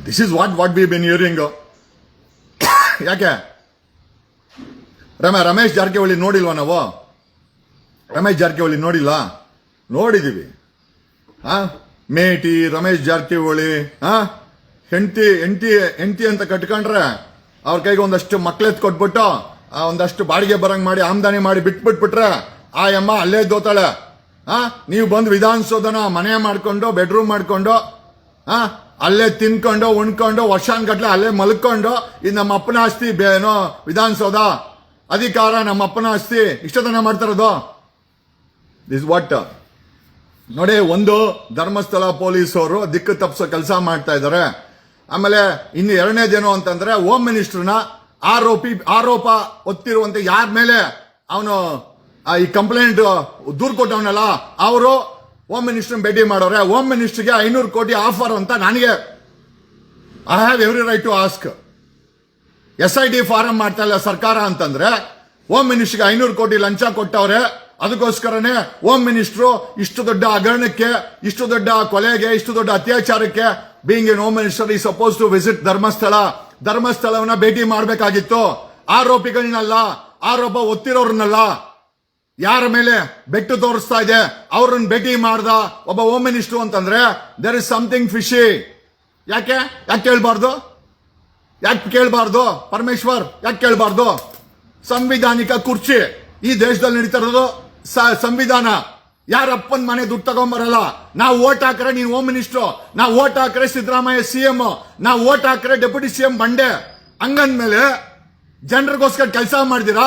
This is what we been hearing. ಯಾಕೆ ರಮೇಶ್ ಜಾರಕಿಹೊಳಿ ನೋಡಿಲ್ವಾ ನಾವು? ರಮೇಶ್ ಜಾರಕಿಹೊಳಿ ನೋಡಿಲ್ಲ? ನೋಡಿದೀವಿ. ಮೇಟಿ ರಮೇಶ್ ಜಾರಕಿಹೊಳಿ ಹೆಂಡತಿ ಅಂತ ಕಟ್ಕೊಂಡ್ರೆ ಅವ್ರ ಕೈಗೆ ಒಂದಷ್ಟು ಮಕ್ಳೆತ್ ಕೊಟ್ಬಿಟ್ಟು ಒಂದಷ್ಟು ಬಾಡಿಗೆ ಬರಂಗ್ ಮಾಡಿ ಆಮದಾನಿ ಮಾಡಿ ಬಿಟ್ಬಿಟ್ಬಿಟ್ರೆ ಆ ಅಮ್ಮ ಅಲ್ಲೇ ದೋತಾಳೆ. ನೀವು ಬಂದು ವಿಧಾನಸೌಧನ ಮನೆ ಮಾಡ್ಕೊಂಡು ಬೆಡ್ರೂಮ್ ಮಾಡ್ಕೊಂಡು ಅಲ್ಲೇ ತಿನ್ಕೊಂಡು ಉಣ್ಕೊಂಡು ವರ್ಷಾನ್ಗಟ್ಲೆ ಅಲ್ಲೇ ಮಲ್ಕೊಂಡು ಇದು ನಮ್ಮ ಅಪ್ಪನ ಆಸ್ತಿ ಏನೋ ವಿಧಾನಸೌಧ ಅಧಿಕಾರ ನಮ್ಮ ಅಪ್ಪನ ಆಸ್ತಿ ಇಷ್ಟತನ ಮಾಡ್ತಾರದು. ದಿಸ್ ವಾಟ್ ನೋಡಿ, ಒಂದು ಧರ್ಮಸ್ಥಳ ಪೊಲೀಸ್ ಅವರು ದಿಕ್ಕು ತಪ್ಪಿಸೋ ಕೆಲಸ ಮಾಡ್ತಾ ಇದ್ದಾರೆ. ಆಮೇಲೆ ಇನ್ನು ಎರಡನೇದೇನು ಅಂತಂದ್ರೆ ಹೋಮ್ ಮಿನಿಸ್ಟರ್ನ ಆರೋಪ ಹೊತ್ತಿರುವಂತೆ ಯಾರ ಮೇಲೆ ಅವನು ಈ ಕಂಪ್ಲೇಂಟ್ ದೂರು ಕೊಟ್ಟವನಲ್ಲ ಅವರು ಹೋಮ್ ಮಿನಿಸ್ಟರ್ ಭೇಟಿ ಮಾಡೋರೆ. ಹೋಮ್ ಮಿನಿಸ್ಟರ್ಗೆ 500 ಕೋಟಿ ಆಫರ್ ಅಂತ ನನಗೆ I have every right to ask. SIT form ಮಾಡ್ತಾ ಇಲ್ಲ ಸರ್ಕಾರ ಅಂತಂದ್ರೆ ಹೋಮ್ ಮಿನಿಸ್ಟರ್ಗೆ 500 ಕೋಟಿ ಲಂಚ ಕೊಟ್ಟವ್ರೆ. ಅದಕ್ಕೋಸ್ಕರನೇ ಹೋಮ್ ಮಿನಿಸ್ಟ್ರು ಇಷ್ಟು ದೊಡ್ಡ ಹಗರಣಕ್ಕೆ, ಇಷ್ಟು ದೊಡ್ಡ ಕೊಲೆಗೆ, ಇಷ್ಟು ದೊಡ್ಡ ಅತ್ಯಾಚಾರಕ್ಕೆ ಬೀಯಿಂಗ್ ಎನ್ ಹೋಮ್ ಮಿನಿಸ್ಟರ್ ಈ ಸಪೋಸ್ ಟು ವಿಸಿಟ್ ಧರ್ಮಸ್ಥಳವನ್ನ ಭೇಟಿ ಮಾಡಬೇಕಾಗಿತ್ತು. ಆರೋಪಿಗಳನ್ನಲ್ಲ, ಆರೋಪ ಒತ್ತಿರೋರ್ನಲ್ಲ, ಯಾರ ಮೇಲೆ ಬೆಟ್ಟು ತೋರಿಸ್ತಾ ಇದೆ ಅವ್ರನ್ನ ಭೇಟಿ ಮಾಡ್ದ ಒಬ್ಬ ಹೋಮ್ ಮಿನಿಸ್ಟರ್ ಅಂತಂದ್ರೆ ದೇರ್ ಇಸ್ ಸಮಥಿಂಗ್ ಫಿಶಿ. ಯಾಕೆ ಕೇಳಬಾರ್ದು ಪರಮೇಶ್ವರ್? ಯಾಕೆ ಕೇಳಬಾರ್ದು? ಸಂವಿಧಾನಿಕ ಕುರ್ಚಿ ಈ ದೇಶದಲ್ಲಿ ನಡೀತಾ ಇರೋದು ಸಂವಿಧಾನ. ಯಾರಪ್ಪನ ಮನೆ ದುಡ್ಡು ತಗೊಂಬರಲ್ಲ. ನಾವು ಓಟ್ ಹಾಕ್ರೆ ನೀನ್ ಹೋಮ್ ಮಿನಿಸ್ಟರ್, ನಾವು ಓಟ್ ಹಾಕ್ರೆ ಸಿದ್ದರಾಮಯ್ಯ CM, ನಾವು ಓಟ್ ಹಾಕ್ರೆ ಡೆಪ್ಯೂಟಿ CM ಬಂಡೆ. ಹಂಗಂದ್ಮೇಲೆ ಜನರಿಗೋಸ್ಕರ ಕೆಲಸ ಮಾಡಿದಿರಾ?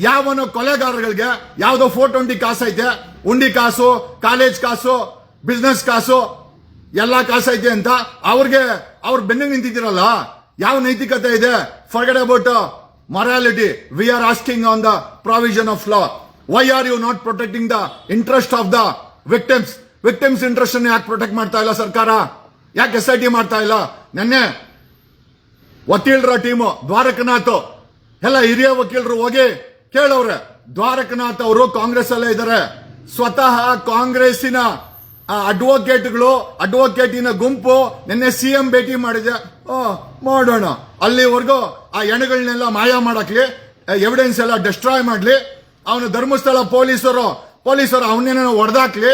ಯಾವನೋ ಕೊಲೆಗಾರಗಳಿಗೆ ಯಾವ್ದೋ 420 ಕಾಸು ಐತೆ, ಉಂಡಿ ಕಾಸು, ಕಾಲೇಜ್ ಕಾಸು, ಬಿಸ್ನೆಸ್ ಕಾಸು, ಎಲ್ಲಾ ಕಾಸೈತೆ ಅಂತ ಅವ್ರ ಬೆನ್ನಿಗೆ ನಿಂತಿದ್ದೀರಲ್ಲ, ಯಾವ ನೈತಿಕತೆ ಇದೆ? Forget about morality. We are asking on the provision of law. Why are you not protecting the interest of the victims? Victims interest ಅನ್ನು ಯಾಕೆ ಪ್ರೊಟೆಕ್ಟ್ ಮಾಡ್ತಾ ಇಲ್ಲ ಸರ್ಕಾರ? ಯಾಕೆ SIT ಮಾಡ್ತಾ ಇಲ್ಲ? ನೆನ್ನೆ ವಕೀಲರ ಟೀಮು ದ್ವಾರಕನಾಥ್ ಎಲ್ಲ ಹಿರಿಯ ವಕೀಲರು ಹೋಗಿ ಕೇಳವ್ರೆ. ದ್ವಾರಕನಾಥ್ ಅವರು ಕಾಂಗ್ರೆಸ್ ಅಲ್ಲೇ ಇದ್ದಾರೆ. ಸ್ವತಃ ಕಾಂಗ್ರೆಸ್ಸಿನ ಅಡ್ವೊಕೇಟಿನ ಗುಂಪು ನಿನ್ನೆ CM ಭೇಟಿ ಮಾಡಿದೆ. ಮಾಡೋಣ, ಅಲ್ಲಿವರೆಗೂ ಆ ಹೆಣಗಳನ್ನೆಲ್ಲ ಮಾಯ ಮಾಡಕ್ಲಿ, ಎವಿಡೆನ್ಸ್ ಎಲ್ಲ ಡಿಸ್ಟ್ರಾಯ್ ಮಾಡ್ಲಿ, ಅವನು ಧರ್ಮಸ್ಥಳ ಪೊಲೀಸರು ಅವನ್ನೇನೋ ಹೊಡೆದಾಕ್ಲಿ.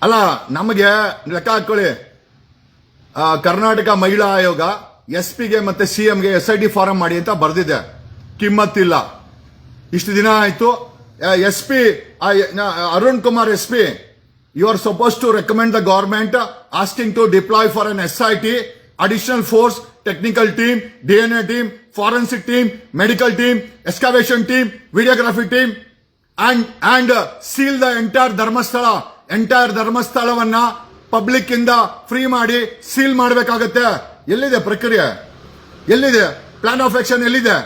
ಅಲ್ಲ, ನಮಗೆ ಲೆಕ್ಕ ಹಾಕೊಳ್ಳಿ, ಕರ್ನಾಟಕ ಮಹಿಳಾ ಆಯೋಗ SP ಗೆ ಮತ್ತೆ CMಗೆ SIT ಫಾರಂ ಮಾಡಿ ಅಂತ ಬರ್ದಿದೆ. ಕಿಮ್ಮತ್ತಿಲ್ಲ. ಇಷ್ಟು ದಿನ ಆಯ್ತು. SP Arun Kumar SP, you are supposed to recommend the government asking to deploy for an SIT, additional force, technical team, DNA team, forensic team, medical team, excavation team, videography team, and seal the entire ಧರ್ಮಸ್ಥಳವನ್ನ ಪಬ್ಲಿಕ್ ಇಂದ ಫ್ರೀ ಮಾಡಿ ಸೀಲ್ ಮಾಡಬೇಕಾಗತ್ತೆ. ಎಲ್ಲಿದೆ ಪ್ರಕ್ರಿಯೆ? ಎಲ್ಲಿದೆ ಪ್ಲಾನ್ ಆಫ್ ಆಕ್ಷನ್? ಎಲ್ಲಿದೆ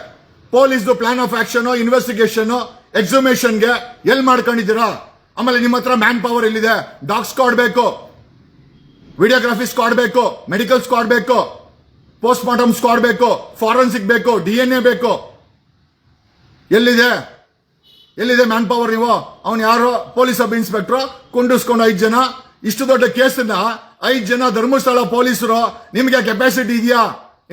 ಪೊಲೀಸ್ದು ಪ್ಲಾನ್ ಆಫ್ ಆಕ್ಷನ್, ಇನ್ವೆಸ್ಟಿಗೇಷನ್, ಎಕ್ಸುಮೇಷನ್ಗೆ ಎಲ್ಲಿ ಮಾಡ್ಕೊಂಡಿದ್ದೀರಾ? ಆಮೇಲೆ ನಿಮ್ಮ ಹತ್ರ ಮ್ಯಾನ್ ಪವರ್ ಎಲ್ಲಿದೆ? ಡಾಗ್ ಸ್ಕ್ವಾಡ್ ಬೇಕು, ವಿಡಿಯೋಗ್ರಫಿ ಸ್ಕ್ವಾಡ್ ಬೇಕು, ಮೆಡಿಕಲ್ ಸ್ಕ್ವಾಡ್ ಬೇಕು, ಪೋಸ್ಟ್ ಮಾರ್ಟಮ್ ಸ್ಕ್ವಾಡ್ ಬೇಕು, ಫಾರೆನ್ಸಿಕ್ ಬೇಕು, DNA ಬೇಕು. ಎಲ್ಲಿದೆ ಮ್ಯಾನ್ ಪವರ್? ನೀವು ಅವನು ಯಾರೋ ಪೊಲೀಸ್ ಸಬ್ ಇನ್ಸ್ಪೆಕ್ಟರ್ ಕುಂಡಿಸ್ಕೊಂಡು 5 ಜನ, ಇಷ್ಟು ದೊಡ್ಡ ಕೇಸನ್ನ 5 ಜನ ಧರ್ಮಸ್ಥಳ ಪೊಲೀಸರು, ನಿಮ್ಗೆ ಕೆಪಾಸಿಟಿ ಇದೆಯಾ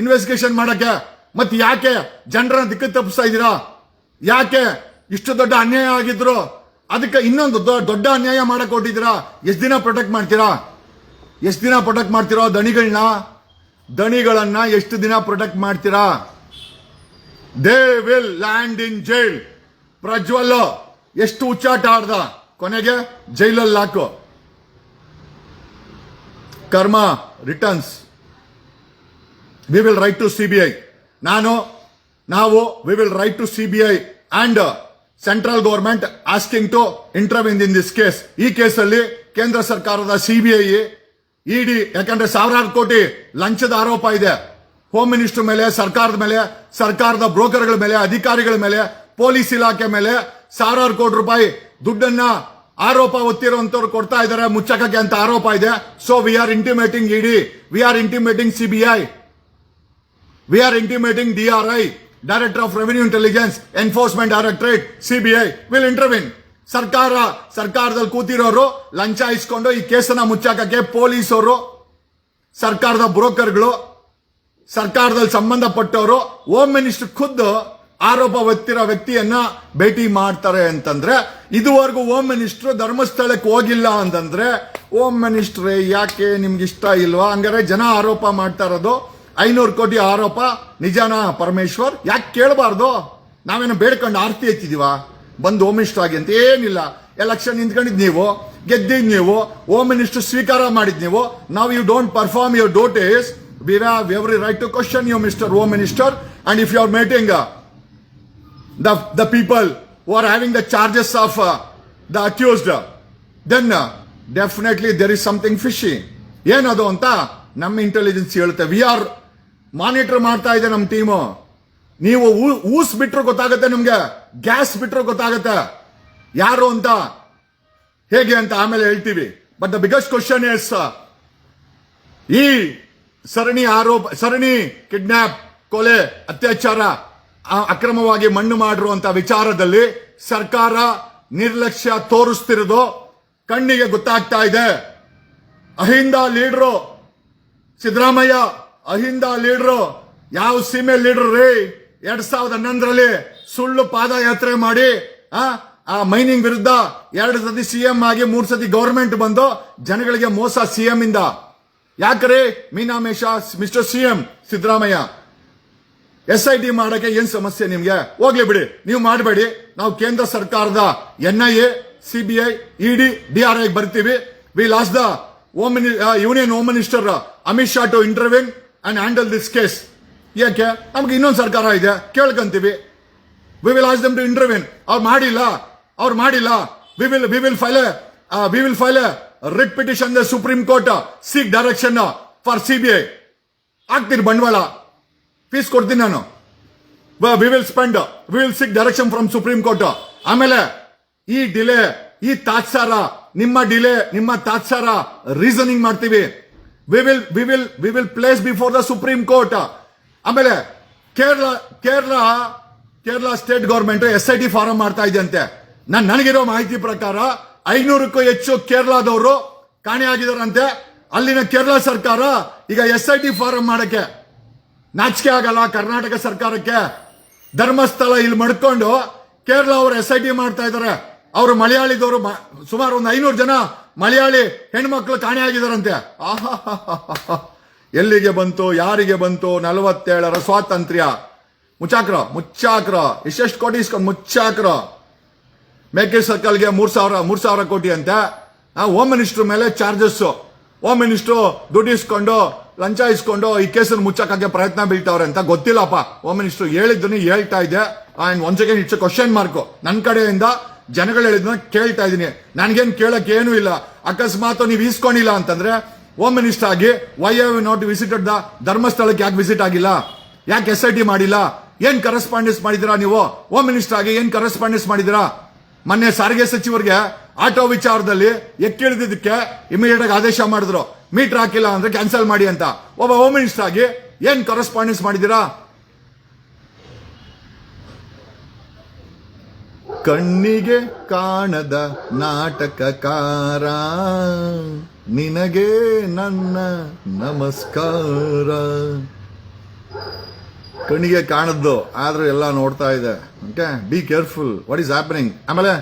ಇನ್ವೆಸ್ಟಿಗೇಷನ್ ಮಾಡಕ್ಕೆ? ಮತ್ತೆ ಯಾಕೆ ಜನರನ್ನ ದಿಕ್ಕು ತಪ್ಪಿಸ್ತಾ ಇದ್ದೀರಾ? ಯಾಕೆ ಇಷ್ಟು ದೊಡ್ಡ ಅನ್ಯಾಯ ಆಗಿದ್ರು ಅದಕ್ಕೆ ಇನ್ನೊಂದು ದೊಡ್ಡ ಅನ್ಯಾಯ ಮಾಡಕ್ ಕೊಟ್ಟಿದ್ದೀರಾ? ಎಷ್ಟು ದಿನ ಪ್ರೊಟೆಕ್ಟ್ ಮಾಡ್ತೀರಾ ದಣಿಗಳನ್ನ ಎಷ್ಟು ದಿನ ಪ್ರೊಟೆಕ್ಟ್ ಮಾಡ್ತೀರಾ? They will land in jail. Prajwal ಎಷ್ಟು ಹುಚ್ಚಾಟ ಆಡ್ದ, ಕೊನೆಗೆ ಜೈಲಲ್ಲಿ ಹಾಕು. Karma returns. We will write to CBI. ನಾವು we will write to CBI and central government asking to intervene in this case. ಈ ಕೇಸಲ್ಲಿ ಕೇಂದ್ರ ಸರ್ಕಾರದ CBI, ED, ಯಾಕಂದ್ರೆ ಸಾವಿರಾರು ಕೋಟಿ ಲಂಚದ ಆರೋಪ ಇದೆ ಹೋಮ್ ಮಿನಿಸ್ಟರ್ ಮೇಲೆ, ಸರ್ಕಾರದ ಮೇಲೆ, ಸರ್ಕಾರದ ಬ್ರೋಕರ್ಗಳ ಮೇಲೆ, ಅಧಿಕಾರಿಗಳ ಮೇಲೆ, ಪೊಲೀಸ್ ಇಲಾಖೆ ಮೇಲೆ ಸಾವಿರಾರು ಕೋಟಿ ರೂಪಾಯಿ ದುಡ್ಡನ್ನ ಆರೋಪ ಹೊತ್ತಿರುವಂತವ್ರು ಕೊಡ್ತಾ ಇದ್ದಾರೆ ಮುಚ್ಚಕಕ್ಕೆ ಅಂತ ಆರೋಪ ಇದೆ. So we are intimating ED, we are intimating CBI, we are intimating DRI, Director of Revenue Intelligence, Enforcement Directorate, CBI will intervene. ಸರ್ಕಾರದಲ್ಲಿ ಕೂತಿರೋರು ಲಂಚ ಇಸ್ಕೊಂಡು ಈ ಕೇಸನ್ನ ಮುಚ್ಚಾಕಕ್ಕೆ ಪೊಲೀಸರು ಸರ್ಕಾರದ ಬ್ರೋಕರ್ಗಳು, ಸರ್ಕಾರದಲ್ಲಿ ಸಂಬಂಧಪಟ್ಟವರು ಹೋಮ್ ಮಿನಿಸ್ಟರ್ ಖುದ್ದು ಆರೋಪ ಹೊತ್ತಿರೋ ವ್ಯಕ್ತಿಯನ್ನ ಭೇಟಿ ಮಾಡ್ತಾರೆ ಅಂತಂದ್ರೆ, ಇದುವರೆಗೂ ಹೋಮ್ ಮಿನಿಸ್ಟರ್ ಧರ್ಮಸ್ಥಳಕ್ಕೆ ಹೋಗಿಲ್ಲ ಅಂತಂದ್ರೆ, ಹೋಮ್ ಮಿನಿಸ್ಟ್ರೆ ಯಾಕೆ ನಿಮ್ಗೆ ಇಷ್ಟ ಇಲ್ವಾ? ಹಂಗಾರೆ ಜನ ಆರೋಪ ಮಾಡ್ತಾ ಇರೋದು 500 ಕೋಟಿ ಆರೋಪ ನಿಜಾನ ಪರಮೇಶ್ವರ್? ಯಾಕೆ ಕೇಳಬಾರ್ದು? ನಾವೇನು ಬೇಡ್ಕೊಂಡು ಆರ್ತಿ ಎತ್ತಿದೀವ ಬಂದು ಹೋಮ್ ಮಿನಿಸ್ಟರ್ ಆಗಿ ಅಂತ? ಏನಿಲ್ಲ, ಎಲೆಕ್ಷನ್ ನಿಂತ್ಕೊಂಡಿದ್ ನೀವು, ಗೆದ್ದಿದ್ ನೀವು, ಹೋಮ್ ಮಿನಿಸ್ಟರ್ ಸ್ವೀಕಾರ ಮಾಡಿದ್ ನೀವು. ನಾವು you don't perform your duties, we have every right to question you, Mr. Home Minister. And if you are meeting the people who are having the charges of the accused, then definitely there is something fishy. ಏನದು ಅಂತ ನಮ್ಮ ಇಂಟೆಲಿಜೆನ್ಸ್ ಹೇಳುತ್ತೆ. ವಿ ಆರ್ ಮಾನಿಟರ್ ಮಾಡ್ತಾ ಇದೆ ನಮ್ಮ ಟೀಮು. ನೀವು ಊಸ್ ಬಿಟ್ರೆ ಗೊತ್ತಾಗುತ್ತೆ ನಮ್ಗೆ, ಗ್ಯಾಸ್ ಬಿಟ್ರೆ ಗೊತ್ತಾಗುತ್ತೆ ಯಾರು ಅಂತ, ಹೇಗೆ ಅಂತ ಆಮೇಲೆ ಹೇಳ್ತೀವಿ. But the biggest question is, ಈ ಸರಣಿ ಕಿಡ್ನಾಪ್, ಕೊಲೆ, ಅತ್ಯಾಚಾರ, ಅಕ್ರಮವಾಗಿ ಮಣ್ಣು ಮಾಡಿರುವಂತ ವಿಚಾರದಲ್ಲಿ ಸರ್ಕಾರ ನಿರ್ಲಕ್ಷ್ಯ ತೋರಿಸ್ತಿರೋದು ಕಣ್ಣಿಗೆ ಗೊತ್ತಾಗ್ತಾ ಇದೆ. ಅಹಿಂದ ಲೀಡರು ಸಿದ್ದರಾಮಯ್ಯ, ಅಹಿಂದ ಲೀಡರು ಯಾವ ಸೀಮೆ ಲೀಡರ್ ರೀ? 2011ರಲ್ಲಿ ಸುಳ್ಳು ಪಾದಯಾತ್ರೆ ಮಾಡಿ ಆ ಮೈನಿಂಗ್ ವಿರುದ್ಧ 2 ಸತಿ ಸಿಎಂ ಆಗಿ 3 ಸತಿ ಗವರ್ಮೆಂಟ್ ಬಂದು ಜನಗಳಿಗೆ ಮೋಸ ಸಿಎಂ ಇಂದ. ಯಾಕ್ರೆ ಮೀನಾಮೇಷ ಮಿಸ್ಟರ್ ಸಿಎಂ ಸಿದ್ದರಾಮಯ್ಯ? SIT ಮಾಡಕ್ಕೆ ಏನ್ ಸಮಸ್ಯೆ ನಿಮ್ಗೆ? ಹೋಗ್ಲಿ ಬಿಡಿ, ನೀವು ಮಾಡಬೇಡಿ. ನಾವು ಕೇಂದ್ರ ಸರ್ಕಾರದ NIA, CBI, ED, DRI ಬರ್ತೀವಿ. We last the union home minister Amit Shah to intervene and handle this case. ಯಾಕೆ? ನಮ್ಗೆ ಇನ್ನೊಂದು ಸರ್ಕಾರ ಇದೆ, ಕೇಳ್ಕೊಂತೀವಿ. We will ask them to intervene. ಅವ್ರು ಮಾಡಿಲ್ಲ. We will file a writ petition the supreme court, seek direction for CBI. ಆಗ್ತೀರಿ ಬಂಡವಾಳ, ಫೀಸ್ ಕೊಡ್ತೀನಿ ನಾನು. We will seek direction from supreme court. ಆಮೇಲೆ ಈ ಡಿಲೇ, ಈ ತಾತ್ಸಾರ, ನಿಮ್ಮ ತಾತ್ಸಾರ ರೀಸನಿಂಗ್ ಮಾಡ್ತೀವಿ. We will place before the supreme court. ಆಮೇಲೆ Kerala state government SIT form ಮಾಡ್ತಾ ಇದೆ ಅಂತೆ. ನನಗಿರೋ ಮಾಹಿತಿ ಪ್ರಕಾರ 500ಕ್ಕೂ ಹೆಚ್ಚು ಕೇರಳದವರು ಕಾಣೆಯಾಗಿದ್ದಾರಂತೆ. ಅಲ್ಲಿನ ಕೇರಳ ಸರ್ಕಾರ ಈಗ SIT ಫಾರಂ ಮಾಡಕ್ಕೆ ನಾಚಿಕೆ ಆಗಲ್ಲ ಕರ್ನಾಟಕ ಸರ್ಕಾರಕ್ಕೆ? ಧರ್ಮಸ್ಥಳ ಇಲ್ಲಿ ಮಡ್ಕೊಂಡು ಕೇರಳ ಅವರು SIT ಮಾಡ್ತಾ ಇದ್ದಾರೆ. ಅವರು ಮಲಯಾಳಿದವರು ಸುಮಾರು ಒಂದು 500 ಜನ ಮಲಯಾಳಿ ಹೆಣ್ಮಕ್ಳು ಕಾಣೆಯಾಗಿದ್ದಾರಂತೆ. ಎಲ್ಲಿಗೆ ಬಂತು, ಯಾರಿಗೆ ಬಂತು 47ರ ಸ್ವಾತಂತ್ರ್ಯ? ಮುಚ್ಚಾಕ್ರ ಎಷ್ಟೆಷ್ಟು ಕೋಟಿ ಇಸ್ಕೊಂಡು ಮುಚ್ಚಾಕ್ರ. ಮೇಕೆ ಸರ್ಕಲ್ಗೆ 3,000 ಕೋಟಿ ಅಂತೆ. ಹೋಮ್ ಮಿನಿಸ್ಟರ್ ಮೇಲೆ ಚಾರ್ಜಸ್. ಹೋಮ್ ಮಿನಿಸ್ಟರ್ ದುಡ್ಡು ಇಸ್ಕೊಂಡು, ಲಂಚ ಇಸ್ಕೊಂಡು ಈ ಕೇಸನ್ನು ಮುಚ್ಚಕ್ಕೆ ಪ್ರಯತ್ನ ಬೀಳ್ತಾವ್ರೆ ಅಂತ ಗೊತ್ತಿಲ್ಲಪ್ಪ. ಹೋಮ್ ಮಿನಿಸ್ಟರ್ ಹೇಳಿದ್ದನ್ನು ಹೇಳ್ತಾ ಇದೆ. And once again it's question mark. ನನ್ನ ಕಡೆಯಿಂದ ಜನಗಳು ಹೇಳಿದ್ದನ್ನ ಕೇಳ್ತಾ ಇದ್ದೀನಿ. ನನ್ಗೇನ್ ಕೇಳಕ್ಕೆ ಏನೂ ಇಲ್ಲ. ಅಕಸ್ಮಾತ್ ನೀವು ಇಸ್ಕೊಂಡಿಲ್ಲ ಅಂತಂದ್ರೆ ಹೋಮ್ ಮಿನಿಸ್ಟರ್ ಆಗಿ why have you not visited the ಧರ್ಮಸ್ಥಳಕ್ಕೆ ಯಾಕೆ ವಿಸಿಟ್ ಆಗಿಲ್ಲ? ಯಾಕೆ SIT ಮಾಡಿಲ್ಲ? ಏನ್ ಕರೆಸ್ಪಾಂಡೆನ್ಸ್ ಮಾಡಿದಿರಾ ನೀವು? ಹೋಮ್ ಮಿನಿಸ್ಟರ್ ಆಗಿ ಏನ್ ಕರೆಸ್ಪಾಂಡೆನ್ಸ್ ಮಾಡಿದಿರಾ? ಮೊನ್ನೆ ಸಾರಿಗೆ ಸಚಿವರಿಗೆ ಆಟೋ ವಿಚಾರದಲ್ಲಿ ಎಕ್ಕಿಳಿದಿದ್ದಕ್ಕೆ ಇಮಿಡಿಯೇಟ್ ಆಗಿ ಆದೇಶ ಮಾಡಿದ್ರು, ಮೀಟರ್ ಹಾಕಿಲ್ಲ ಅಂದ್ರೆ ಕ್ಯಾನ್ಸಲ್ ಮಾಡಿ ಅಂತ. ಒಬ್ಬ ಹೋಮ್ ಮಿನಿಸ್ಟರ್ ಆಗಿ ಏನ್ ಕರೆಸ್ಪಾಂಡೆನ್ಸ್ ಮಾಡಿದಿರಾ? ಕಣ್ಣಿಗೆ ಕಾಣದ ನಾಟಕಕಾರ, ನಿನಗೆ ನನ್ನ ನಮಸ್ಕಾರ. ಕಣ್ಣಿಗೆ ಕಾಣದ್ದು ಆದ್ರೂ ಎಲ್ಲ ನೋಡ್ತಾ ಇದೆ. Okay, be careful what is happening. ಆಮೇಲೆ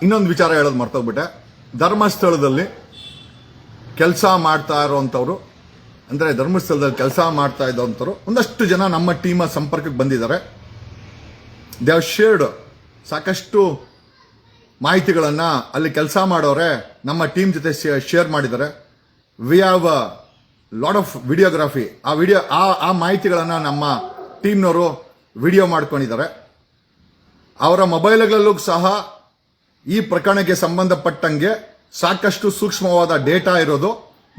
ಇನ್ನೊಂದು ವಿಚಾರ ಹೇಳೋದು ಮರ್ತೋಗ್ಬಿಟ್ಟೆ. ಧರ್ಮಸ್ಥಳದಲ್ಲಿ ಕೆಲಸ ಮಾಡ್ತಾ ಇರೋಂಥವ್ರು, ಅಂದ್ರೆ ಧರ್ಮಸ್ಥಳದಲ್ಲಿ ಕೆಲಸ ಮಾಡ್ತಾ ಇದ್ದವಂಥವ್ರು ಒಂದಷ್ಟು ಜನ ನಮ್ಮ ಟೀಮ ಸಂಪರ್ಕಕ್ಕೆ ಬಂದಿದ್ದಾರೆ. ದೇ ಹ್ಯಾವ್ ಶೇರ್ಡ್ ಸಾಕಷ್ಟು ಮಾಹಿತಿಗಳನ್ನ ಅಲ್ಲಿ ಕೆಲಸ ಮಾಡೋರೆ ನಮ್ಮ ಟೀಮ್ ಜೊತೆ ಶೇರ್ ಮಾಡಿದ್ದಾರೆ. We have lot of videography. ಆ ಮಾಹಿತಿಗಳನ್ನ ನಮ್ಮ ಟೀಮ್ನವರು ವಿಡಿಯೋ ಮಾಡ್ಕೊಂಡಿದ್ದಾರೆ. ಅವರ ಮೊಬೈಲ್ಗಳಲ್ಲೂ ಸಹ ಈ ಪ್ರಕರಣಕ್ಕೆ ಸಂಬಂಧಪಟ್ಟಂಗೆ ಸಾಕಷ್ಟು ಸೂಕ್ಷ್ಮವಾದ ಡೇಟಾ ಇರೋದು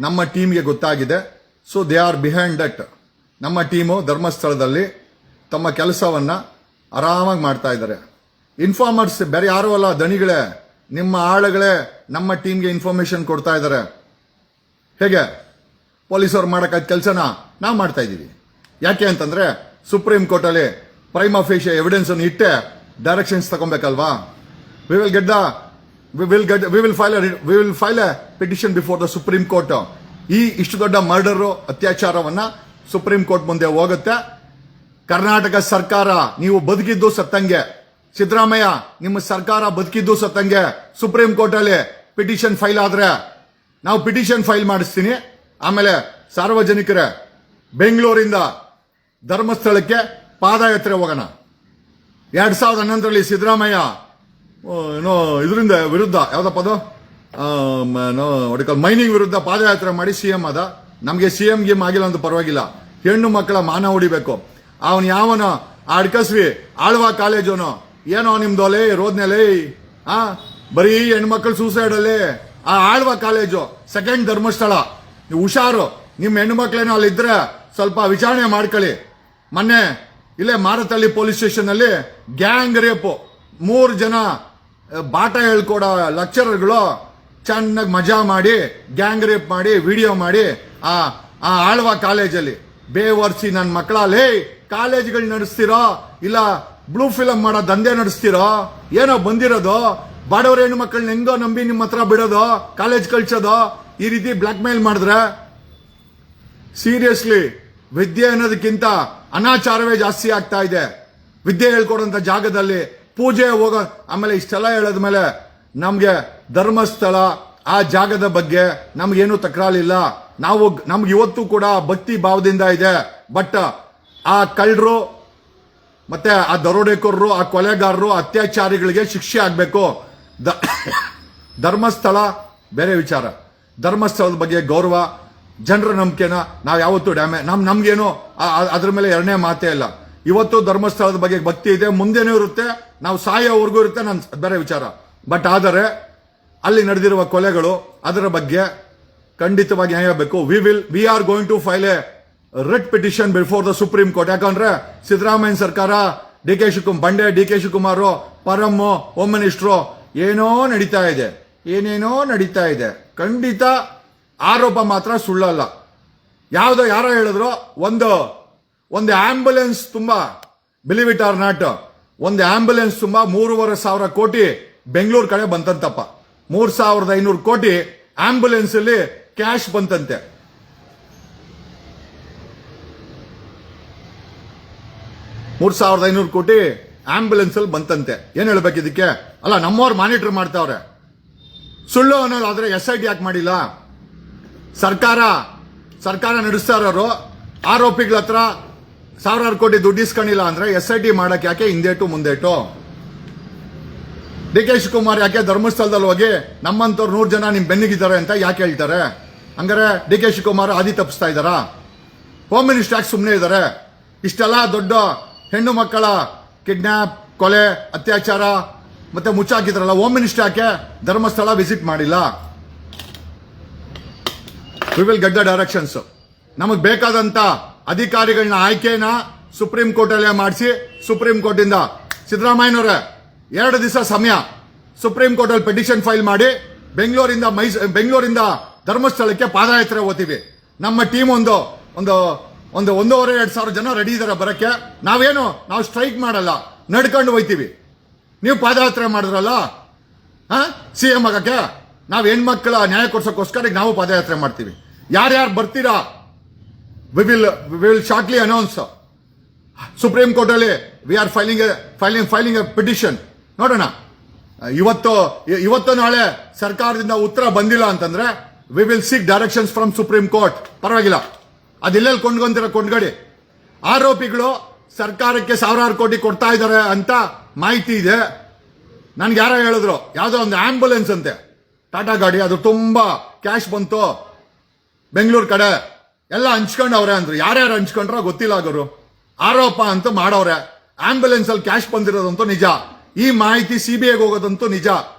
ನಮ್ಮ ಟೀಮ್ಗೆ ಗೊತ್ತಾಗಿದೆ. So they are behind that. ನಮ್ಮ ಟೀಮು ಧರ್ಮಸ್ಥಳದಲ್ಲಿ ತಮ್ಮ ಕೆಲಸವನ್ನ ಆರಾಮಾಗಿ ಮಾಡ್ತಾ ಇದ್ದಾರೆ. ಇನ್ಫಾರ್ಮರ್ಸ್ ಬೇರೆ ಯಾರು ಅಲ್ಲ, ದಣಿಗಳೇ, ನಿಮ್ಮ ಆಳುಗಳೇ ನಮ್ಮ ಟೀಮ್ಗೆ ಇನ್ಫಾರ್ಮೇಶನ್ ಕೊಡ್ತಾ ಇದ್ದಾರೆ. ಹೇಗೆ ಪೊಲೀಸರು ಮಾಡಕ್ಕಾದ ಕೆಲಸನ ನಾವು ಮಾಡ್ತಾ ಇದ್ದೀವಿ. ಯಾಕೆ ಅಂತಂದ್ರೆ ಸುಪ್ರೀಂ ಕೋರ್ಟ್ ಅಲ್ಲಿ ಪ್ರೈಮಾ ಫೇಶಿಯ ಎವಿಡೆನ್ಸ್ ಅನ್ನು ಇಟ್ಟೆ ಡೈರೆಕ್ಷನ್ಸ್ ತಗೊಬೇಕಲ್ವಾ? We will file a petition before the supreme court. ಇಷ್ಟು ದೊಡ್ಡ ಮರ್ಡರು ಅತ್ಯಾಚಾರವನ್ನ ಸುಪ್ರೀಂ ಕೋರ್ಟ್ ಮುಂದೆ ಹೋಗುತ್ತೆ. ಕರ್ನಾಟಕ ಸರ್ಕಾರ ನೀವು ಬದುಕಿದ್ದು ಸತ್ತಂಗೆ, ಸಿದ್ದರಾಮಯ್ಯ ನಿಮ್ಮ ಸರ್ಕಾರ ಬದುಕಿದ್ದು ಸತ್ತಂಗೆ. ಸುಪ್ರೀಂ ಕೋರ್ಟ್ ಅಲ್ಲಿ ಪಿಟಿಷನ್ ಫೈಲ್ ಆದ್ರೆ ನಾವು ಪಿಟಿಷನ್ ಫೈಲ್ ಮಾಡಿಸ್ತೀನಿ. ಆಮೇಲೆ ಸಾರ್ವಜನಿಕರೇ, ಬೆಂಗಳೂರಿಂದ ಧರ್ಮಸ್ಥಳಕ್ಕೆ ಪಾದಯಾತ್ರೆ ಹೋಗೋಣ. 2011ರಲ್ಲಿ ಸಿದ್ದರಾಮಯ್ಯ ಇದರಿಂದ ವಿರುದ್ಧ ಯಾವ್ದಪ್ಪ ಮೈನಿಂಗ್ ವಿರುದ್ಧ ಪಾದಯಾತ್ರೆ ಮಾಡಿ ಸಿಎಂ ಆದ. ನಮಗೆ ಸಿಎಂ ಗೇಮ್ ಆಗಿಲ್ಲ ಅಂತ ಪರವಾಗಿಲ್ಲ, ಹೆಣ್ಣು ಮಕ್ಕಳ ಮಾನ ಹೊಡಿಬೇಕು. ಅವನು ಯಾವನ ಅಡ್ಕಸ್ವಿ ಆಳ್ವ ಕಾಲೇಜವನು ಏನೋ ನಿಮ್ದೊಲೆ ರೋದ್ನೆಲೆ ಬರೀ ಹೆಣ್ಮಕ್ಳು ಸೂಸೈಡ್ ಅಲ್ಲಿ ಆ ಆಳ್ವ ಕಾಲೇಜು ಸೆಕೆಂಡ್ ಧರ್ಮಸ್ಥಳ. ನೀವು ಹುಷಾರು, ನಿಮ್ಮ ಹೆಣ್ಮಕ್ಳೇನೋ ಅಲ್ಲಿದ್ರೆ ಸ್ವಲ್ಪ ವಿಚಾರಣೆ ಮಾಡ್ಕೊಳ್ಳಿ. ಮೊನ್ನೆ ಇಲ್ಲೇ ಮಾರತಳ್ಳಿ ಪೊಲೀಸ್ ಸ್ಟೇಷನ್ ಅಲ್ಲಿ ಗ್ಯಾಂಗ್ ರೇಪ್, 3 ಜನ ಬಾಟ ಹೇಳ್ಕೊಡೋ ಲೆಕ್ಚರರ್ಗಳು ಚೆನ್ನಾಗಿ ಮಜಾ ಮಾಡಿ ಗ್ಯಾಂಗ್ ರೇಪ್ ಮಾಡಿ ವಿಡಿಯೋ ಮಾಡಿ ಆ ಆಳ್ವ ಕಾಲೇಜಲ್ಲಿ ಬೇವರ್ಸಿ ನನ್ನ ಮಕ್ಕಳಲ್ಲಿ ಕಾಲೇಜ್ಗಳು ನಡೆಸ್ತಿರೋ ಇಲ್ಲ ಬ್ಲೂ ಫಿಲಂ ಮಾಡೋ ದಂಧೆ ನಡೆಸ್ತಿರೋ ಏನೋ ಬಂದಿರೋದು. ಬಾಡವ್ರ ಹೆಣ್ಣು ಮಕ್ಕಳನ್ನ ಹೆಂಗೋ ನಂಬಿ ನಿಮ್ಮ ಹತ್ರ ಬಿಡೋದು, ಕಾಲೇಜ್ ಕಳ್ಸೋದು, ಈ ರೀತಿ ಬ್ಲಾಕ್ ಮೇಲ್ ಮಾಡಿದ್ರೆ ಸೀರಿಯಸ್ಲಿ ವಿದ್ಯೆ ಅನ್ನೋದಕ್ಕಿಂತ ಅನಾಚಾರವೇ ಜಾಸ್ತಿ ಆಗ್ತಾ ಇದೆ. ವಿದ್ಯೆ ಹೇಳ್ಕೊಡೋಂಥ ಜಾಗದಲ್ಲಿ ಪೂಜೆ ಹೋಗೋ, ಆಮೇಲೆ ಇಷ್ಟೆಲ್ಲ ಹೇಳದ್ಮೇಲೆ ನಮ್ಗೆ ಧರ್ಮಸ್ಥಳ ಆ ಜಾಗದ ಬಗ್ಗೆ ನಮ್ಗೇನು ತಕರಾರಿಲ್ಲ. ನಮ್ಗೆ ಇವತ್ತು ಕೂಡ ಭಕ್ತಿ ಭಾವದಿಂದ ಇದೆ. ಬಟ್ ಆ ಕಳ್ಳರು ಮತ್ತೆ ಆ ದರೋಡೆಕೋರರು, ಆ ಕೊಲೆಗಾರರು, ಅತ್ಯಾಚಾರಿಗಳಿಗೆ ಶಿಕ್ಷೆ ಆಗ್ಬೇಕು. ಧರ್ಮಸ್ಥಳ ಬೇರೆ ವಿಚಾರ. ಧರ್ಮಸ್ಥಳದ ಬಗ್ಗೆ ಗೌರವ, ಜನರ ನಂಬಿಕೆನ ನಾವು ಯಾವತ್ತೂ ನಮ್ಗೇನು ಅದ್ರ ಮೇಲೆ ಎರಡನೇ ಮಾತೇ ಇಲ್ಲ. ಇವತ್ತು ಧರ್ಮಸ್ಥಳದ ಬಗ್ಗೆ ಭಕ್ತಿ ಇದೆ, ಮುಂದೆನೂ ಇರುತ್ತೆ, ನಾವು ಸಾಯೋವರೆಗೂ ಇರುತ್ತೆ, ಬೇರೆ ವಿಚಾರ. ಬಟ್ ಆದರೆ ಅಲ್ಲಿ ನಡೆದಿರುವ ಕೊಲೆಗಳು ಅದರ ಬಗ್ಗೆ ಖಂಡಿತವಾಗಿ ನ್ಯಾಯ ಬೇಕು. We are going to file a writ petition before the supreme court. ಯಾಕಂದ್ರೆ ಸಿದ್ದರಾಮಯ್ಯ ಸರ್ಕಾರ, D K Shivakumar, Param home minister ಏನೇನೋ ನಡೀತಾ ಇದೆ. ಖಂಡಿತ ಆರೋಪ ಮಾತ್ರ ಸುಳ್ಳಲ್ಲ. ಯಾರೋ ಹೇಳಿದ್ರು ಒಂದು ಆಂಬ್ಯುಲೆನ್ಸ್ ತುಂಬಾ, ಬಿಲೀವ್ ಇಟ್ ಆರ್ ನಾಟ್, ಒಂದು ಆಂಬ್ಯುಲೆನ್ಸ್ ತುಂಬಾ 3,500 ಕೋಟಿ ಬೆಂಗಳೂರು ಕಡೆ ಬಂತಂತಪ್ಪ. 3,500 ಕೋಟಿ ಆಂಬ್ಯುಲೆನ್ಸ್ ಅಲ್ಲಿ ಕ್ಯಾಶ್ ಬಂತಂತೆ. $3,500 ಕೋಟಿ ಆಂಬ್ಯುಲೆನ್ಸ್ ಅಲ್ಲಿ ಬಂತಂತೆ. ಏನ್ ಹೇಳ್ಬೇಕು ಇದಕ್ಕೆ? ಅಲ್ಲ, ನಮ್ಮವ್ರು ಮಾನಿಟರ್ ಮಾಡ್ತಾವ್ರೆ. ಸುಳ್ಳು ಅನ್ನೋದಾದ್ರೆ SIT ಯಾಕೆ ಮಾಡಿಲ್ಲ? ಸರ್ಕಾರ ನಡೆಸ್ತಾ ಇರೋರು ಆರೋಪಿಗಳ ಹತ್ರ 1,000 ಕೋಟಿ ದುಡ್ಡು ಇಸ್ಕೊಂಡಿಲ್ಲ ಅಂದ್ರೆ SIT ಮಾಡಕ್ ಯಾಕೆ ಹಿಂದೇಟು ಮುಂದೇಟು? ಡಿ ಕೆ ಶಿವಕುಮಾರ್ ಯಾಕೆ ಧರ್ಮಸ್ಥಳದಲ್ಲಿ ಹೋಗಿ ನಮ್ಮಂತವ್ರು 100 ಜನ ನಿಮ್ ಬೆನ್ನಿಗಿದ್ದಾರೆ ಅಂತ ಯಾಕೆ ಹೇಳ್ತಾರೆ? ಹಂಗಾರೆ ಡಿ ಕೆ ಶಿವಕುಮಾರ್ ಹಾದಿ ತಪ್ಪಿಸ್ತಾ ಇದಾರ? ಹೋಮ್ ಮಿನಿಸ್ಟರ್ ಯಾಕೆ ಸುಮ್ಮನೆ ಇದ್ದಾರೆ? ಇಷ್ಟೆಲ್ಲ ದೊಡ್ಡ ಹೆಣ್ಣು ಮಕ್ಕಳ ಕಿಡ್ನಾಪ್, ಕೊಲೆ, ಅತ್ಯಾಚಾರ ಮತ್ತೆ ಮುಚ್ಚಾಕಿದ್ರಲ್ಲ, ಹೋಮ್ ಮಿನಿಸ್ಟರ್ ಯಾಕೆ ಧರ್ಮಸ್ಥಳ ವಿಸಿಟ್ ಮಾಡಿಲ್ಲ? We will get the directions. ನಮಗ್ ಬೇಕಾದಂತ ಅಧಿಕಾರಿಗಳನ್ನ ಆಯ್ಕೆನ ಸುಪ್ರೀಂ ಕೋರ್ಟ್ ಅಲ್ಲೇ ಮಾಡಿಸಿ, ಸುಪ್ರೀಂ ಕೋರ್ಟ್ ಇಂದ ಸಿದ್ದರಾಮಯ್ಯನವರೇ 2 ದಿವಸ ಸಮಯ, ಸುಪ್ರೀಂ ಕೋರ್ಟ್ ಅಲ್ಲಿ ಪಿಟಿಷನ್ ಫೈಲ್ ಮಾಡಿ ಬೆಂಗಳೂರಿಂದ ಧರ್ಮಸ್ಥಳಕ್ಕೆ ಪಾದಯಾತ್ರೆ ಹೋಗ್ತೀವಿ. ನಮ್ಮ ಟೀಮ್ ಒಂದು 1,500-2,000 ಜನ ರೆಡಿ ಇದಾರೆ ಬರಕ್ಕೆ. ನಾವು ಸ್ಟ್ರೈಕ್ ಮಾಡಲ್ಲ, ನಡ್ಕೊಂಡು ಹೋಯ್ತೀವಿ. ನೀವು ಪಾದಯಾತ್ರೆ ಮಾಡಿದ್ರಲ್ಲ ಸಿಎಂ ಆಗಕ್ಕೆ, ನಾವು ಹೆಣ್ಮಕ್ಳ ನ್ಯಾಯ ಕೊಡ್ಸೋಕ್ಕೋಸ್ಕರ ನಾವು ಪಾದಯಾತ್ರೆ ಮಾಡ್ತೀವಿ. ಯಾರ್ಯಾರು ಬರ್ತೀರಾ we will shortly announce. Supreme court ಅಲ್ಲಿ we are filing a petition. ನೋಡೋಣ, ಇವತ್ತು ನಾಳೆ ಸರ್ಕಾರದಿಂದ ಉತ್ತರ ಬಂದಿಲ್ಲ ಅಂತಂದ್ರೆ we will seek directions from supreme court. ಪರವಾಗಿಲ್ಲ, ಅದೆಲ್ಲೆಲ್ಲಿ ಕೊಂಡ್ಗಡಿ. ಆರೋಪಿಗಳು ಸರ್ಕಾರಕ್ಕೆ 1,000 ಕೋಟಿ ಕೊಡ್ತಾ ಇದ್ದಾರೆ ಅಂತ ಮಾಹಿತಿ ಇದೆ. ನನ್ಗೆ ಯಾರೋ ಹೇಳಿದ್ರು, ಯಾವ್ದೋ ಒಂದು ಆಂಬ್ಯುಲೆನ್ಸ್ ಅಂತೆ, ಟಾಟಾ ಗಾಡಿ, ಅದು ತುಂಬಾ ಕ್ಯಾಶ್ ಬಂತು ಬೆಂಗಳೂರು ಕಡೆ, ಎಲ್ಲ ಹಂಚ್ಕೊಂಡವ್ರೆ ಅಂದ್ರು. ಯಾರ್ಯಾರು ಹಂಚ್ಕೊಂಡ್ರ ಗೊತ್ತಿಲ್ಲ. ಆಗೋರು ಆರೋಪ ಅಂತ ಮಾಡವ್ರೆ. ಆಂಬ್ಯುಲೆನ್ಸ್ ಅಲ್ಲಿ ಕ್ಯಾಶ್ ಬಂದಿರೋದಂತೂ ನಿಜ. ಈ ಮಾಹಿತಿ ಸಿಬಿಐಗೆ ಹೋಗೋದಂತೂ ನಿಜ.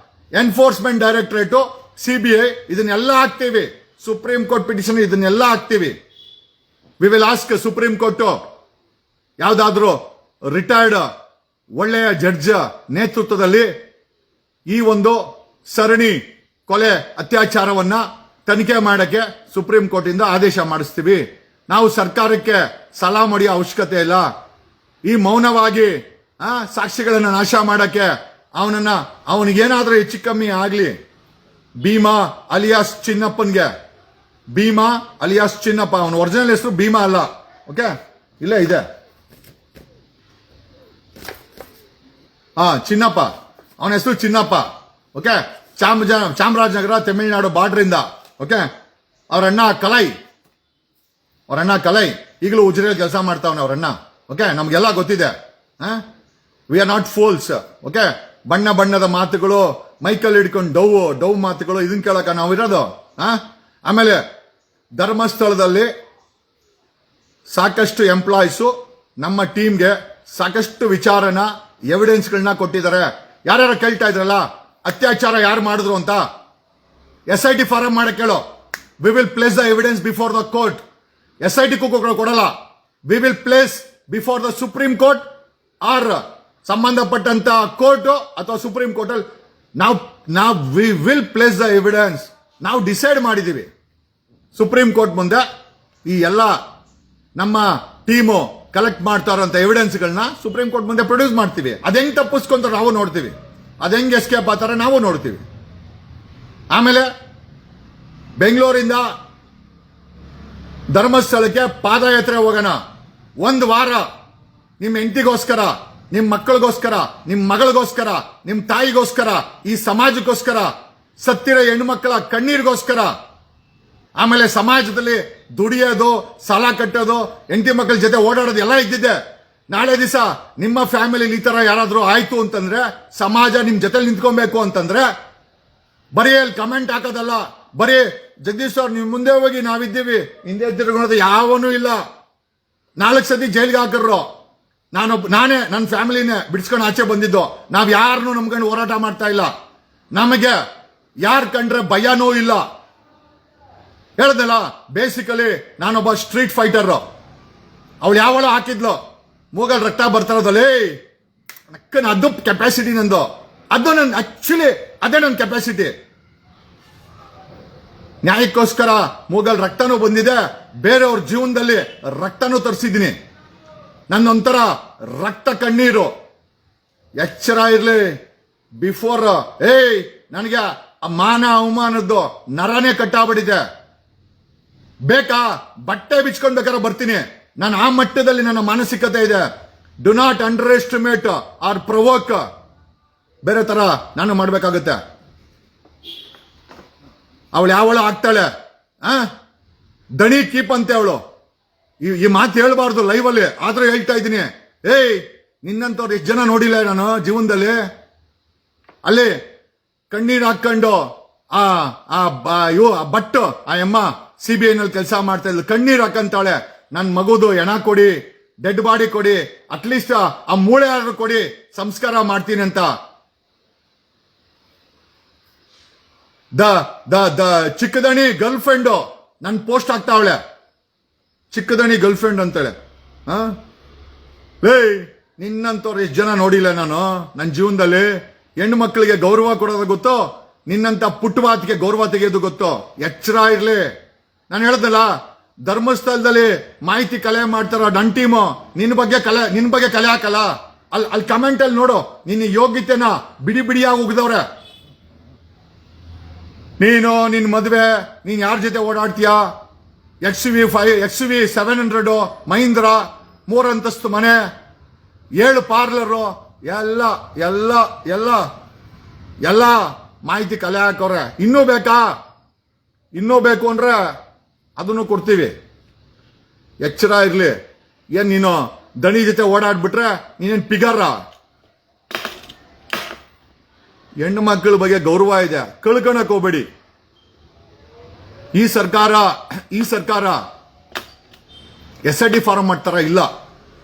ಎನ್ಫೋರ್ಸ್ಮೆಂಟ್ ಡೈರೆಕ್ಟರೇಟ್, ಸಿಬಿಐ ಇದನ್ನೆಲ್ಲ ಹಾಕ್ತೀವಿ. ಸುಪ್ರೀಂ ಕೋರ್ಟ್ ಪಿಟಿಷನ್ ಇದನ್ನೆಲ್ಲ ಹಾಕ್ತೀವಿ. V will ask supreme court ಯಾವ್ದಾದ್ರು ರಿಟೈರ್ಡ್ ಒಳ್ಳೆಯ ಜಡ್ಜ್ ನೇತೃತ್ವದಲ್ಲಿ ಈ ಒಂದು ಸರಣಿ ಕೊಲೆ ಅತ್ಯಾಚಾರವನ್ನ ತನಿಖೆ ಮಾಡಕ್ಕೆ ಸುಪ್ರೀಂ ಕೋರ್ಟ್ ಇಂದ ಆದೇಶ ಮಾಡಿಸ್ತೀವಿ. ನಾವು ಸರ್ಕಾರಕ್ಕೆ ಸಲಾ ಹೊಡೆಯೋ ಅವಶ್ಯಕತೆ ಇಲ್ಲ. ಈ ಮೌನವಾಗಿ ಸಾಕ್ಷಿಗಳನ್ನ ನಾಶ ಮಾಡಕ್ಕೆ ಅವನಿಗೇನಾದ್ರೂ ಹೆಚ್ಚು ಕಮ್ಮಿ ಆಗ್ಲಿ, ಭೀಮಾ ಅಲಿಯಾಸ್ ಚಿನ್ನಪ್ಪನ್ಗೆ ಭೀಮಾ ಅಲಿಯಾಸ್ ಚಿನ್ನಪ್ಪ. ಅವನ ಒರಿಜಿನಲ್ ಹೆಸರು ಭೀಮಾ ಅಲ್ಲ. ಓಕೆ, ಇಲ್ಲೇ ಇದೆ. ಚಿನ್ನಪ್ಪ, ಅವನ ಹೆಸರು ಚಿನ್ನಪ್ಪ. ಓಕೆ, ಚಾಮರಾಜನಗರ ತಮಿಳುನಾಡು ಬಾರ್ಡರ್ ಇಂದ. ಓಕೆ, ಅವರಣ್ಣ ಕಲೈ ಈಗಲೂ ಉಜಿರೆಯಲ್ಲಿ ಕೆಲಸ ಮಾಡ್ತಾವನೆ ಅವರಣ್ಣ. ಓಕೆ, ನಮ್ಗೆಲ್ಲ ಗೊತ್ತಿದೆ. We are not ಫೋಲ್ಸ್. ಓಕೆ, ಬಣ್ಣ ಬಣ್ಣದ ಮಾತುಗಳು, ಮೈಕಲ್ ಹಿಡ್ಕೊಂಡು ಡವ್ ಮಾತುಗಳು, ಇದನ್ ಕೇಳಕ ನಾವಿರೋದು. ಆಮೇಲೆ ಧರ್ಮಸ್ಥಳದಲ್ಲಿ ಸಾಕಷ್ಟು ಎಂಪ್ಲಾಯೀಸು ನಮ್ಮ ಟೀಮ್ಗೆ ಸಾಕಷ್ಟು ವಿಚಾರನ ಎವಿಡೆನ್ಸ್ಗಳನ್ನ ಕೊಟ್ಟಿದ್ದಾರೆ. ಯಾರ್ಯಾರು ಕೇಳ್ತಾ ಇದ್ರಲ್ಲ ಅತ್ಯಾಚಾರ ಯಾರು ಮಾಡಿದ್ರು ಅಂತ, SIT ಫಾರಂ ಮಾಡಕ್ಕೆ ಹೇಳೋ. We will place the evidence before the court. SIT ಕೊಡಲ್ಲ, we will place before the supreme court or ಸಂಬಂಧಪಟ್ಟಂತ ಕೋರ್ಟ್ ಅಥವಾ ಸುಪ್ರೀಂ ಕೋರ್ಟ್ ಅಲ್ಲಿ ನಾವು we will place the evidence. ನಾವು ಡಿಸೈಡ್ ಮಾಡಿದೀವಿ ಸುಪ್ರೀಂ ಕೋರ್ಟ್ ಮುಂದೆ ಈ ಎಲ್ಲ ನಮ್ಮ ಟೀಮು ಕಲೆಕ್ಟ್ ಮಾಡ್ತಾ ಇರೋಂಥ ಎವಿಡೆನ್ಸ್ಗಳನ್ನ ಸುಪ್ರೀಂ ಕೋರ್ಟ್ ಮುಂದೆ ಪ್ರೊಡ್ಯೂಸ್ ಮಾಡ್ತೀವಿ. ಅದೆಂಗ್ ತಪ್ಪಿಸ್ಕೊಂತಾರೆ ನಾವು ನೋಡ್ತೀವಿ, ಅದೆಂಗ್ ಎಸ್ಕೇಪ್ ಆಗ್ತಾರೆ ನಾವು ನೋಡ್ತೀವಿ. ಆಮೇಲೆ ಬೆಂಗಳೂರಿಂದ ಧರ್ಮಸ್ಥಳಕ್ಕೆ ಪಾದಯಾತ್ರೆ ಹೋಗೋಣ. ಒಂದು ವಾರ ನಿಮ್ಮ ಹೆಂಡತಿಗೋಸ್ಕರ, ನಿಮ್ಮ ಮಕ್ಕಳಿಗೋಸ್ಕರ, ನಿಮ್ಮ ಮಗಳಿಗೋಸ್ಕರ, ನಿಮ್ಮ ತಾಯಿಗೋಸ್ಕರ, ಈ ಸಮಾಜಕ್ಕೋಸ್ಕರ, ಸತ್ತಿರೋ ಹೆಣ್ಣುಮಕ್ಕಳ ಕಣ್ಣೀರಿಗೋಸ್ಕರ. ಆಮೇಲೆ ಸಮಾಜದಲ್ಲಿ ದುಡಿಯೋದು, ಸಾಲ ಕಟ್ಟೋದು, ಹೆಂಡತಿ ಮಕ್ಕಳ ಜೊತೆ ಓಡಾಡೋದು ಎಲ್ಲ ಇದ್ದಿದ್ದೆ. ನಾಳೆ ದಿವಸ ನಿಮ್ಮ ಫ್ಯಾಮಿಲಿ ಈ ತರ ಯಾರಾದ್ರೂ ಆಯ್ತು ಅಂತಂದ್ರೆ, ಸಮಾಜ ನಿಮ್ ಜೊತೆ ನಿಂತ್ಕೊಬೇಕು ಅಂತಂದ್ರೆ ಬರೀ ಅಲ್ಲಿ ಕಮೆಂಟ್ ಹಾಕೋದಲ್ಲ, ಬರೀ ಜಗದೀಶ್ ಅವ್ರು ನೀವು ಮುಂದೆ ಹೋಗಿ ನಾವಿದ್ದೀವಿ ಹಿಂದೆ ತಿರುಗೋದು ಯಾವನೂ ಇಲ್ಲ. 4 ಸತಿ ಜೈಲ್ಗೆ ಹಾಕಿದ್ರು. ನಾನೇ ನನ್ನ ಫ್ಯಾಮಿಲಿನೇ ಬಿಡಿಸ್ಕೊಂಡು ಆಚೆ ಬಂದಿದ್ದು. ನಾವ್ ಯಾರನ್ನೂ ನಂಬ್ಕೊಂಡು ಹೋರಾಟ ಮಾಡ್ತಾ ಇಲ್ಲ. ನಮಗೆ ಯಾರ್ ಕಂಡ್ರೆ ಭಯನೂ ಇಲ್ಲ. ಹೇಳ್ದಲ್ಲ, ಬೇಸಿಕಲಿ ನಾನೊಬ್ಬ ಸ್ಟ್ರೀಟ್ ಫೈಟರ್. ಅವಳು ಯಾವಳು ಹಾಕಿದ್ಲು ಮೂಗಲ್ ರಕ್ತ ಬರ್ತಾರದಲ್ಲಿ, ಅದು ಕೆಪಾಸಿಟಿ ನಂದು. ಅದು ನನ್ ಆಕ್ಚುಲಿ ಅದೇ ನನ್ನ ಕೆಪಾಸಿಟಿ. ನ್ಯಾಯಕ್ಕೋಸ್ಕರ ಮೂಗಲ್ ರಕ್ತನೂ ಬಂದಿದೆ, ಬೇರೆಯವ್ರ ಜೀವನದಲ್ಲಿ ರಕ್ತನೂ ತರಿಸಿದ್ದೀನಿ. ನನ್ನೊಂಥರ ರಕ್ತ ಕಣ್ಣೀರು. ಎಚ್ಚರ ಇರ್ಲಿ. ಬಿಫೋರ್ ನನಗೆ ಮಾನ ಅವಮಾನದ್ದು ನರನೇ ಕಟ್ಟಾಗ್ಬಿಟ್ಟಿದೆ. ಬೇಕಾ ಬಟ್ಟೆ ಬಿಚ್ಕೊಂಡ್ ಬೇಕಾದ್ರೆ ಬರ್ತೀನಿ. ನಾನು ಆ ಮಟ್ಟದಲ್ಲಿ ನನ್ನ ಮಾನಸಿಕತೆ ಇದೆ. Do not underestimate or provoke. ಬೇರೆ ತರ ನಾನು ಮಾಡ್ಬೇಕಾಗುತ್ತೆ. ಅವಳು ಯಾವಳು ಆಗ್ತಾಳೆ, ದಣಿ ಕೀಪ್ ಅಂತೆ ಅವಳು. ಈ ಮಾತು ಹೇಳ್ಬಾರ್ದು ಲೈವ್ ಅಲ್ಲಿ, ಆದ್ರೂ ಹೇಳ್ತಾ ಇದ್ದೀನಿ. ನಿನ್ನಂತವ್ರು ಎಷ್ಟು ಜನ ನೋಡಿಲ್ಲ ನಾನು ಜೀವನದಲ್ಲಿ. ಅಲ್ಲಿ ಕಣ್ಣೀರ್ ಹಾಕೊಂಡು ಬಟ್ಟು ಆ ಅಮ್ಮ CBI ನಲ್ಲಿ ಕೆಲಸ ಮಾಡ್ತಾ ಇದ್ಲು. ಕಣ್ಣೀರ್ ಹಾಕಂತಾಳೆ, ನನ್ ಮಗುದು ಹೆಣ ಕೊಡಿ, ಡೆಡ್ ಬಾಡಿ ಕೊಡಿ, ಅಟ್ಲೀಸ್ಟ್ ಆ ಮೂಳೆ ಆದ್ರೂ ಕೊಡಿ, ಸಂಸ್ಕಾರ ಮಾಡ್ತೀನಿ ಅಂತ. ದ ಚಿಕ್ಕದಣಿ ಗರ್ಲ್ ಫ್ರೆಂಡ್ ನನ್ ಪೋಸ್ಟ್ ಆಗ್ತಾವಳೆ. ಚಿಕ್ಕದಣಿ ಗರ್ಲ್ ಫ್ರೆಂಡ್ ಅಂತೇಳೆ. ನಿನ್ನಂತವ್ರು ಎಷ್ಟು ಜನ ನೋಡಿಲ್ಲ ನಾನು ನನ್ನ ಜೀವನದಲ್ಲಿ. ಹೆಣ್ಣು ಮಕ್ಕಳಿಗೆ ಗೌರವ ಕೊಡೋದು ಗೊತ್ತೋ, ನಿನ್ನಂತ ಪುಟ್ಟವಾತಿಗೆ ಗೌರವ ತೆಗೆಯೋದು ಗೊತ್ತೋ. ಎಚ್ಚರ ಇರ್ಲಿ. ನಾನು ಹೇಳ್ದಲ್ಲ, ಧರ್ಮಸ್ಥಳದಲ್ಲಿ ಮಾಹಿತಿ ಕಲೆ ಮಾಡ್ತಾರ ನನ್ ಟೀಮು. ನಿನ್ ಬಗ್ಗೆ ಕಲೆ ಹಾಕಲ್ಲ. ಅಲ್ಲಿ ಕಮೆಂಟ್ ಅಲ್ಲಿ ನೋಡು, ನಿನ್ನ ಯೋಗ್ಯತೆನ ಬಿಡಿಯಾಗಿ ಉಗಿದವ್ರೆ. ನಿನ್ ಮದುವೆ, ನೀನ್ ಯಾರ ಜೊತೆ ಓಡಾಡ್ತೀಯಾ? XUV 700 ಮಹೀಂದ್ರ, 3 ಅಂತಸ್ತು ಮನೆ, 7 ಪಾರ್ಲರು, ಎಲ್ಲ ಎಲ್ಲ ಎಲ್ಲ ಎಲ್ಲ ಮಾಹಿತಿ ಕಲೆ ಹಾಕವ್ರೆ. ಇನ್ನೂ ಬೇಕು ಅಂದ್ರೆ ಅದನ್ನು ಕೊಡ್ತೀವಿ. ಎಚ್ಚರ ಇರ್ಲಿ. ಏನ್ ನೀನು ದಣಿ ಜೊತೆ ಓಡಾಡ್ಬಿಟ್ರೆ ನೀನೇನ್ ಪಿಗರ? ಹೆಣ್ಣು ಮಕ್ಕಳ ಬಗ್ಗೆ ಗೌರವ ಇದೆ, ಕಳ್ಕೊಳಕ್ ಹೋಗ್ಬೇಡಿ. ಈ ಸರ್ಕಾರ SIT ಫಾರಂ ಮಾಡ್ತಾರ ಇಲ್ಲ.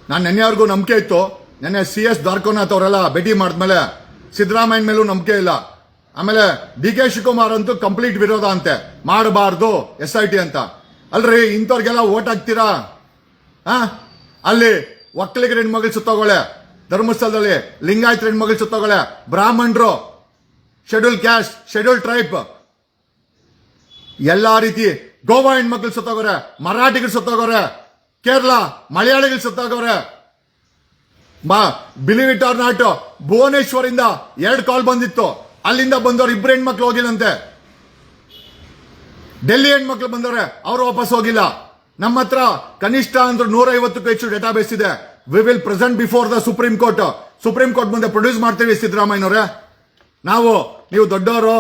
ನಾನು ನೆನ್ನೆಯವ್ರಿಗೂ ನಂಬಿಕೆ ಇತ್ತು. ನೆನ್ನೆ CS ದ್ವಾರಕನಾಥ್ ಅವರೆಲ್ಲ ಭೇಟಿ ಮಾಡಿದ್ಮೇಲೆ ಸಿದ್ದರಾಮಯ್ಯ ಮೇಲೂ ನಂಬಿಕೆ ಇಲ್ಲ. ಆಮೇಲೆ DK ಶಿವಕುಮಾರ್ ಅಂತೂ ಕಂಪ್ಲೀಟ್ ವಿರೋಧ ಅಂತೆ, ಮಾಡಬಾರ್ದು SIT ಅಂತ. ಅಲ್ರಿ, ಇಂಥವ್ರಿಗೆಲ್ಲ ಓಟ್ ಹಾಕ್ತೀರಾ? ಅಲ್ಲಿ ಒಕ್ಕಲಿಗರ ಹೆಣ್ಮಗಳು ಸುತ್ತೋಗೊಳೆ, ಧರ್ಮಸ್ಥಳದಲ್ಲಿ ಲಿಂಗಾಯತ ಹೆಣ್ಮಗಳು ಸುತ್ತೋಗೊಳೆ, ಬ್ರಾಹ್ಮಣರು, ಶೆಡ್ಯೂಲ್ ಕ್ಯಾಸ್ಟ್, ಶೆಡ್ಯೂಲ್ ಟ್ರೈಬ್, ಎಲ್ಲಾ ರೀತಿ ಗೋವಾ ಹೆಣ್ಮಕ್ಳು ಸುತ್ತೋಗೋರೆ, ಮರಾಠಿಗಳು ಸುತ್ತೋಗೋರೆ, ಕೇರಳ ಮಲಯಾಳಿಗಳು ಸುತ್ತೋಗೋರೆ. ಬಿಲೀವ್ ಇಟ್ ಆರ್ ನಾಟ್, ಭುವನೇಶ್ವರಿಂದ 2 ಕಾಲ್ ಬಂದಿತ್ತು. ಅಲ್ಲಿಂದ ಬಂದವರು 2 ಹೆಣ್ಮಕ್ಳು ಹೋಗಿಲ್ಲಂತೆ. ಡೆಲ್ಲಿ ಹೆಣ್ಮಕ್ಳು ಬಂದವ್ರೆ, ಅವರು ವಾಪಸ್ ಹೋಗಿಲ್ಲ. ನಮ್ಮ ಹತ್ರ ಕನಿಷ್ಠ ಅಂದ್ರೆ 150ಕ್ಕೂ ಹೆಚ್ಚು ಡೇಟಾಬೇಸ್ ಇದೆ. We will present before the supreme court. Supreme court ಮುಂದೆ ಪ್ರೊಡ್ಯೂಸ್ ಮಾಡ್ತೀವಿ ಸಿದ್ದರಾಮಯ್ಯನವರೇ. ನೀವು ದೊಡ್ಡವರು,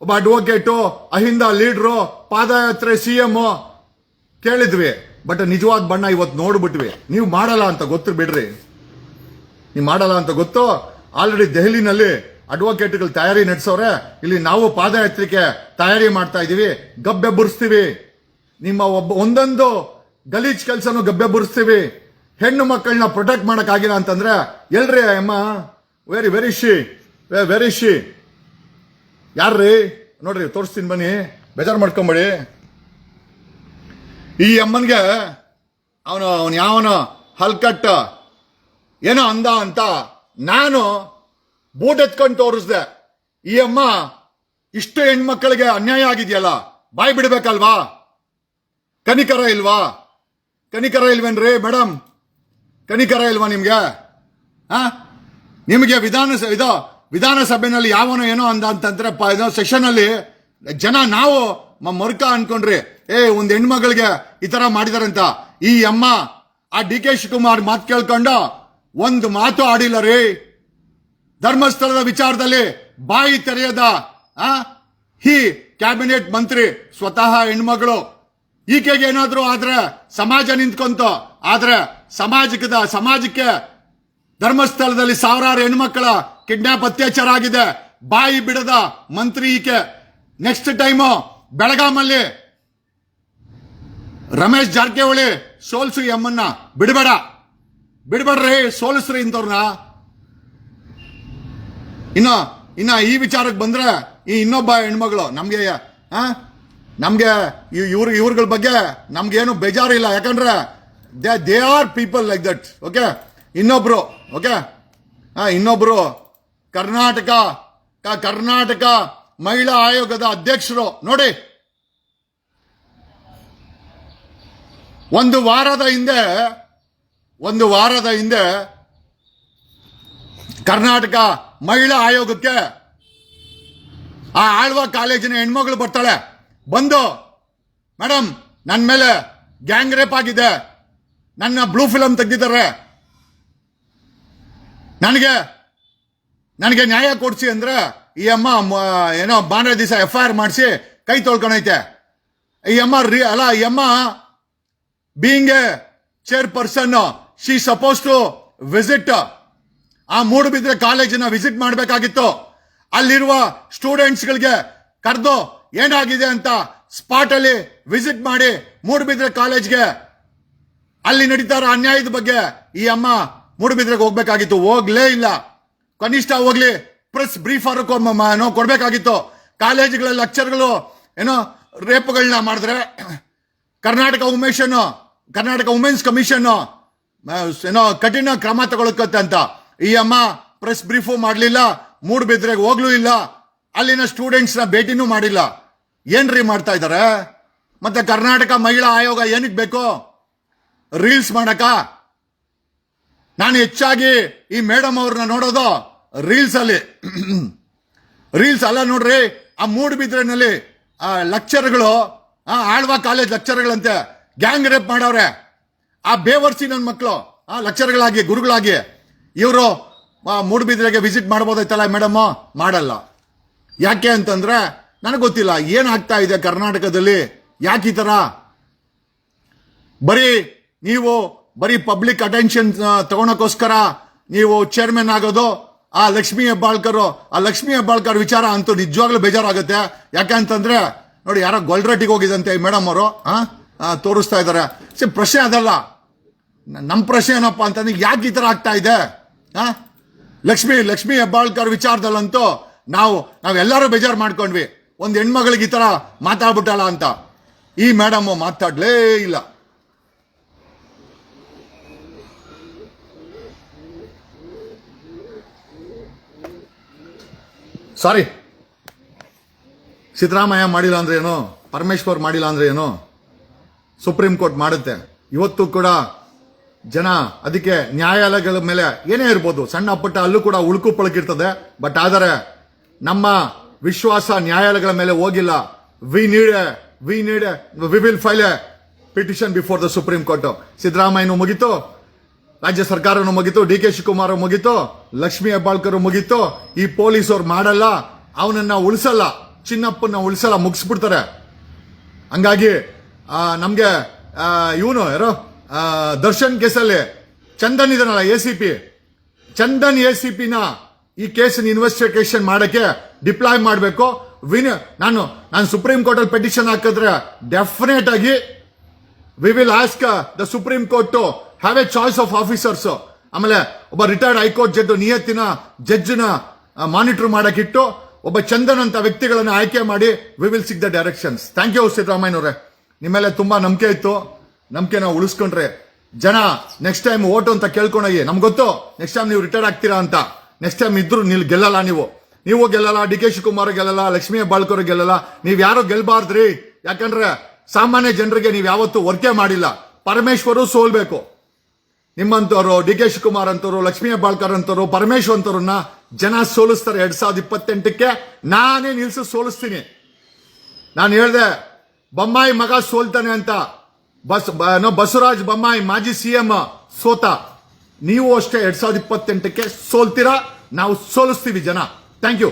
ಒಬ್ಬ ಅಡ್ವೊಕೇಟು, ಅಹಿಂದ ಲೀಡ್ರು, ಪಾದಯಾತ್ರೆ, ಸಿಎಂ ಕೇಳಿದ್ವಿ. ಬಟ್ ನಿಜವಾದ ಬಣ್ಣ ಇವತ್ತು ನೋಡ್ಬಿಟ್ವಿ. ನೀವು ಮಾಡಲ್ಲ ಅಂತ ಗೊತ್ತು, ಬಿಡ್ರಿ. ನೀವು ಮಾಡಲ್ಲ ಅಂತ ಗೊತ್ತು. ಆಲ್ರೆಡಿ ದೆಹಲಿನಲ್ಲಿ ಅಡ್ವೊಕೇಟ್ಗಳು ತಯಾರಿ ನಡೆಸೋರೆ. ಇಲ್ಲಿ ನಾವು ಪಾದಯಾತ್ರೆಗೆ ತಯಾರಿ ಮಾಡ್ತಾ ಇದೀವಿ. ಗಬ್ಬೆ ಬುರ್ಸ್ತೀವಿ. ನಿಮ್ಮ ಒಂದೊಂದು ಗಲೀಜ್ ಕೆಲಸನೂ ಗಬ್ಬೆ ಬುರ್ಸ್ತೀವಿ. ಹೆಣ್ಣು ಮಕ್ಕಳನ್ನ ಪ್ರೊಟೆಕ್ಟ್ ಮಾಡಕ್ ಆಗಿಲ್ಲ ಅಂತಂದ್ರೆ ಎಲ್ರಿ ಅಮ್ಮ? ವೆರಿ ಶಿ ಯಾರ್ರಿ? ನೋಡ್ರಿ, ತೋರಿಸ್ತೀನಿ ಬನ್ನಿ, ಬೇಜಾರು ಮಾಡ್ಕೊಂಬೇಡಿ. ಈ ಅಮ್ಮನ್ಗೆ ಅವನು ಯಾವನ ಹಲ್ಕಟ್ಟ ಏನೋ ಅಂದ ಅಂತ ನಾನು ಬೂಟ್ ಎತ್ಕೊಂಡು ತೋರಿಸ್ದೆ. ಈ ಅಮ್ಮ ಇಷ್ಟು ಹೆಣ್ಮಕ್ಳಿಗೆ ಅನ್ಯಾಯ ಆಗಿದೆಯಲ್ಲ, ಬಾಯ್ ಬಿಡ್ಬೇಕಲ್ವಾ? ಕನಿಕರ ಇಲ್ವೇನ್ರಿ ಮೇಡಮ್? ಕನಿಕರ ಇಲ್ವಾ ನಿಮ್ಗೆ? ನಿಮಗೆ ವಿಧಾನಸಭೆನಲ್ಲಿ ಯಾವನೋ ಏನೋ ಅಂದ ಅಂತಂದ್ರೆ ಸೆಷನ್ ಅಲ್ಲಿ ಜನ ನಾವು ಮರ್ಕ ಅನ್ಕೊಂಡ್ರಿ. ಒಂದ್ ಹೆಣ್ಮಗಳಿಗೆ ಈ ತರ ಮಾಡಿದಾರಂತ. ಈ ಅಮ್ಮ ಆ ಡಿ ಕೆ ಶಿವಕುಮಾರ್ ಮಾತು ಕೇಳ್ಕೊಂಡು ಒಂದು ಮಾತು ಆಡಿಲ್ಲ ರೀ. ಧರ್ಮಸ್ಥಳದ ವಿಚಾರದಲ್ಲಿ ಬಾಯಿ ತೆರೆಯದ ಈ ಕ್ಯಾಬಿನೆಟ್ ಮಂತ್ರಿ ಸ್ವತಃ ಹೆಣ್ಮಗಳು. ಈಕೆಗೆ ಏನಾದ್ರೂ ಆದ್ರೆ ಸಮಾಜ ನಿಂತ್ಕೊಂತು. ಆದ್ರೆ ಸಮಾಜಕ್ಕೆ ಧರ್ಮಸ್ಥಳದಲ್ಲಿ ಸಾವಿರಾರು ಹೆಣ್ಮಕ್ಕಳ ಕಿಡ್ನಾಪ್ ಅತ್ಯಾಚಾರ ಆಗಿದೆ. ಬಾಯಿ ಬಿಡದ ಮಂತ್ರಿ ಈಕೆ. ನೆಕ್ಸ್ಟ್ ಟೈಮು ಬೆಳಗಾಮಲ್ಲಿ ರಮೇಶ್ ಜಾರಕಿಹೊಳಿ ಸೋಲ್ಸು ಎಮ್ಮನ್ನ ಬಿಡಬೇಡ್ರಿ, ಸೋಲಿಸ್ರಿ ಇಂಥವ್ರನ್ನ. ಇನ್ನ ಈ ವಿಚಾರಕ್ಕೆ ಬಂದ್ರೆ ಈ ಇನ್ನೊಬ್ಬ ಹೆಣ್ಮಗಳು ನಮ್ಗೆ ಇವ್ರಗಳ ಬಗ್ಗೆ ನಮ್ಗೇನು ಬೇಜಾರಿಲ್ಲ. ಯಾಕಂದ್ರೆ they are people like that. Okay, ಇನ್ನೊಬ್ರು ಕರ್ನಾಟಕ ಮಹಿಳಾ ಆಯೋಗದ ಅಧ್ಯಕ್ಷರು. ನೋಡಿ, ಒಂದು ವಾರದ ಹಿಂದೆ ಕರ್ನಾಟಕ ಮಹಿಳಾ ಆಯೋಗಕ್ಕೆ ಆ ಆಳ್ವ ಕಾಲೇಜಿನ ಹೆಣ್ಮಗಳು ಬರ್ತಾಳೆ. ಬಂದು, ಮೇಡಮ್ ನನ್ನ ಮೇಲೆ ಗ್ಯಾಂಗ್ ರೇಪ್ ಆಗಿದೆ, ನನ್ನ ಬ್ಲೂ ಫಿಲಂ ತೆಗೆದಿದ್ದಾರೆ, ನನಗೆ ನ್ಯಾಯ ಕೊಡ್ಸಿ ಅಂದ್ರೆ ಈ ಅಮ್ಮ ಏನೋ ಬಾಂಡ್ರೆ ದಿವಸ FIR ಮಾಡಿಸಿ ಕೈ ತೊಳ್ಕೊಂಡೈತೆ. ಈ ಅಮ್ಮ being a chairperson, she suppose to visit ಆ ಮೂಡುಬಿದ್ರೆ ಕಾಲೇಜಿನ ವಿಸಿಟ್ ಮಾಡಬೇಕಾಗಿತ್ತು. ಅಲ್ಲಿರುವ ಸ್ಟೂಡೆಂಟ್ಸ್ಗಳಿಗೆ ಕರೆದು ಏನಾಗಿದೆ ಅಂತ ಸ್ಪಾಟ್ ಅಲ್ಲಿ ವಿಸಿಟ್ ಮಾಡಿ ಮೂಡುಬಿದ್ರೆ ಕಾಲೇಜ್ಗೆ ಅಲ್ಲಿ ನಡೀತಾ ಇರೋ ಅನ್ಯಾಯದ ಬಗ್ಗೆ ಈ ಅಮ್ಮ ಮೂಡುಬಿದ್ರೆಗೆ ಹೋಗ್ಬೇಕಾಗಿತ್ತು. ಹೋಗ್ಲೇ ಇಲ್ಲ. ಕನಿಷ್ಠ ಹೋಗ್ಲಿ ಪ್ರೆಸ್ ಬ್ರೀಫ್ ಕೊಡ್ಬೇಕಾಗಿತ್ತು. ಕಾಲೇಜುಗಳ ಲೆಕ್ಚರ್ಗಳು ಏನೋ ರೇಪ್ಗಳನ್ನ ಮಾಡಿದ್ರೆ ಕರ್ನಾಟಕ ವುಮೆನ್ಸ್ ಕಮಿಷನ್ ಏನೋ ಕಠಿಣ ಕ್ರಮ ತಗೊಳಕತ್ತೆ ಅಂತ ಈ ಅಮ್ಮ ಪ್ರೆಸ್ ಬ್ರೀಫು ಮಾಡಲಿಲ್ಲ. ಮೂಡುಬಿದ್ರೆಗೆ ಹೋಗ್ಲೂ ಇಲ್ಲ. ಅಲ್ಲಿನ ಸ್ಟೂಡೆಂಟ್ಸ್ ನ ಭೇಟಿನೂ ಮಾಡಿಲ್ಲ. ಏನ್ರಿ ಮಾಡ್ತಾ ಇದಾರೆ? ಮತ್ತೆ ಕರ್ನಾಟಕ ಮಹಿಳಾ ಆಯೋಗ ಏನಕ್ಕೆ ಬೇಕು? ರೀಲ್ಸ್ ಮಾಡಕ? ನಾನು ಹೆಚ್ಚಾಗಿ ಈ ಮೇಡಮ್ ಅವ್ರನ್ನ ನೋಡೋದು ರೀಲ್ಸ್ ಅಲ್ಲ ನೋಡ್ರಿ. ಆ ಮೂಡುಬಿದ್ರೆನಲ್ಲಿ ಲೆಕ್ಚರ್ಗಳು, ಆಳ್ವಾ ಕಾಲೇಜ್ ಲೆಕ್ಚರ್ಗಳಂತೆ ಗ್ಯಾಂಗ್ ರೇಪ್ ಮಾಡವ್ರೆ. ಆ ಬೇವರ್ಸಿ ನನ್ನ ಮಕ್ಕಳು ಲೆಕ್ಚರ್ಗಳಾಗಿ ಗುರುಗಳಾಗಿ ಇವರು ಮೂಡುಬಿದ್ರೆಗೆ ವಿಸಿಟ್ ಮಾಡ್ಬೋದೈತಲ್ಲ ಮೇಡಮ್? ಮಾಡಲ್ಲ. ಯಾಕೆ ಅಂತಂದ್ರೆ ನನಗೆ ಗೊತ್ತಿಲ್ಲ ಏನಾಗ್ತಾ ಇದೆ ಕರ್ನಾಟಕದಲ್ಲಿ. ಯಾಕೆ ಈ ತರ ಬರೀ ಪಬ್ಲಿಕ್ ಅಟೆನ್ಷನ್ ತಗೊಳಕೋಸ್ಕರ ನೀವು ಚೇರ್ಮನ್ ಆಗೋದು. ಆ ಲಕ್ಷ್ಮೀ ಹೆಬ್ಬಾಳ್ಕರ್ ವಿಚಾರ ಅಂತೂ ನಿಜವಾಗ್ಲೂ ಬೇಜಾರಾಗುತ್ತೆ. ಯಾಕಂತಂದ್ರೆ ನೋಡಿ, ಯಾರೋ ಗೊಲ್ರಟ್ಟಿಗೆ ಹೋಗಿದಂತೆ ಮೇಡಮ್ ಅವರು ತೋರಿಸ್ತಾ ಇದಾರೆ. ಪ್ರಶ್ನೆ ಅದಲ್ಲ. ನಮ್ಮ ಪ್ರಶ್ನೆ ಏನಪ್ಪಾ ಅಂತಂದ್ರೆ ಯಾಕೆ ಈ ತರ ಆಗ್ತಾ ಇದೆ? ಲಕ್ಷ್ಮೀ ಹೆಬ್ಬಾಳ್ಕರ್ ವಿಚಾರದಲ್ಲಂತೂ ನಾವೆಲ್ಲರೂ ಬೇಜಾರು ಮಾಡ್ಕೊಂಡ್ವಿ. ಒಂದು ಹೆಣ್ಮಗಳಿಗೆ ಈ ತರ ಮಾತಾಡ್ಬಿಟ್ಟಲ್ಲ ಅಂತ. ಈ ಮೇಡಮ್ ಮಾತಾಡ್ಲೇ ಇಲ್ಲ. ಸಾರಿ, ಸಿದ್ದರಾಮಯ್ಯ ಮಾಡಿಲ್ಲ ಅಂದ್ರೆ ಏನು, ಪರಮೇಶ್ವರ್ ಮಾಡಿಲ್ಲ ಅಂದ್ರೆ ಏನು, ಸುಪ್ರೀಂ ಕೋರ್ಟ್ ಮಾಡುತ್ತೆ. ಇವತ್ತು ಕೂಡ ಜನ ಅದಕ್ಕೆ ನ್ಯಾಯಾಲಯಗಳ ಮೇಲೆ ಏನೇ ಇರ್ಬೋದು, ಸಣ್ಣ ಪುಟ್ಟ ಅಲ್ಲೂ ಕೂಡ ಉಳುಕು ಪಳಕಿರ್ತದೆ. ಬಟ್ ಆದರೆ ನಮ್ಮ ವಿಶ್ವಾಸ ನ್ಯಾಯಾಲಯಗಳ ಮೇಲೆ ಹೋಗಿಲ್ಲ. We will file a petition before the supreme court. ಸಿದ್ದರಾಮಯ್ಯನು ಮುಗಿತು, ರಾಜ್ಯ ಸರ್ಕಾರನು ಮುಗಿತು, ಡಿ ಕೆ ಶಿವಕುಮಾರ್ ಮುಗಿತು, ಲಕ್ಷ್ಮೀ ಹೆಬ್ಬಾಳ್ಕರ್ ಮುಗಿತು. ಈ ಪೊಲೀಸರು ಮಾಡಲ್ಲ, ಅವನನ್ನ ಉಳಿಸಲ್ಲ, ಚಿನ್ನಪ್ಪನ ಉಳಿಸಲ್ಲ, ಮುಗಿಸ್ಬಿಡ್ತಾರೆ. ಹಂಗಾಗಿ ನಮ್ಗೆ ಇವನು ಯಾರೋ ದರ್ಶನ್ ಕೇಸಲ್ಲಿ ಚಂದನ್ ಇದನ್ನಲ್ಲ ACP, ಚಂದನ್ ACPನ ಈ ಕೇಸಿನ ಇನ್ವೆಸ್ಟಿಗೇಷನ್ ಮಾಡಕ್ಕೆ ಡಿಪ್ಲಾಯ್ ಮಾಡಬೇಕು. ನಾನು ಸುಪ್ರೀಂ ಕೋರ್ಟ್ ಅಲ್ಲಿ ಪೆಟಿಷನ್ ಹಾಕಿದ್ರೆ ಡೆಫಿನೆಟ್ ಆಗಿ we will ask the supreme court to have a choice of officers. ಆಮೇಲೆ ಒಬ್ಬ ರಿಟೈರ್ಡ್ ಹೈಕೋರ್ಟ್ ಜಡ್ಜ್ ನಿಯತ್ತಿನ ಜಡ್ಜ್ನ ಮಾನಿಟರ್ ಮಾಡಕ್ಕಿಟ್ಟು ಒಬ್ಬ ಚಂದನ್ ಅಂತ ವ್ಯಕ್ತಿಗಳನ್ನ ಆಯ್ಕೆ ಮಾಡಿ we will seek the directions. Thank you ಸಿದ್ದರಾಮಯ್ಯನವರೇ, ನಿಮ್ಮ ಮೇಲೆ ತುಂಬಾ ನಂಬಿಕೆ ಇತ್ತು. ನಂಬಿಕೆ ನಾವು ಉಳಿಸ್ಕೊಂಡ್ರೆ ಜನ ನೆಕ್ಸ್ಟ್ ಟೈಮ್ ಓಟು ಅಂತ ಕೇಳ್ಕೊಂಡೋಗಿ, ನಮ್ಗೆ ಗೊತ್ತು ನೆಕ್ಸ್ಟ್ ಟೈಮ್ ನೀವು ರಿಟೈರ್ಡ್ ಆಗ್ತೀರಾ ಅಂತ. ನೆಕ್ಸ್ಟ್ ಟೈಮ್ ಇದ್ರು ಗೆಲ್ಲಲ್ಲ, ನೀವು ಗೆಲ್ಲಲ್ಲ, ಡಿ ಕೆ ಶಿವಕುಮಾರ್ ಗೆಲ್ಲಲ್ಲ, ಲಕ್ಷ್ಮೀ ಹೆಬ್ಬಾಳ್ಕರ್ ಗೆಲ್ಲಲ್ಲ, ನೀವ್ ಯಾರು ಗೆಲ್ಬಾರ್ದ್ರಿ. ಯಾಕಂದ್ರೆ ಸಾಮಾನ್ಯ ಜನರಿಗೆ ನೀವು ಯಾವತ್ತೂ ವರ್ಕೆ ಮಾಡಿಲ್ಲ. ಪರಮೇಶ್ವರು ಸೋಲ್ಬೇಕು. ನಿಮ್ಮಂತವ್ರು, ಡಿ ಕೆ ಶಿವಕುಮಾರ್ ಅಂತವ್ರು, ಲಕ್ಷ್ಮೀ ಹೆಬ್ಬಾಳ್ಕರ್ ಅಂತವ್ರು, ಪರಮೇಶ್ವರ್ ಅಂತವ್ರನ್ನ ಜನ ಸೋಲಿಸ್ತಾರೆ. 2028ಕ್ಕೆ ನಾನೇ ನಿಲ್ಸಿ ಸೋಲಿಸ್ತೀನಿ. ನಾನು ಹೇಳ್ದೆ ಬೊಮ್ಮಾಯಿ ಮಗ ಸೋಲ್ತಾನೆ ಅಂತ. ಬಸವರಾಜ ಬೊಮ್ಮಾಯಿ ಮಾಜಿ CM ಸೋತ. ನೀವು ಅಷ್ಟೇ 2028ಕ್ಕೆ ಸೋಲ್ತೀರಾ, ನಾವು ಸೋಲಿಸ್ತೀವಿ ಜನ. Thank you.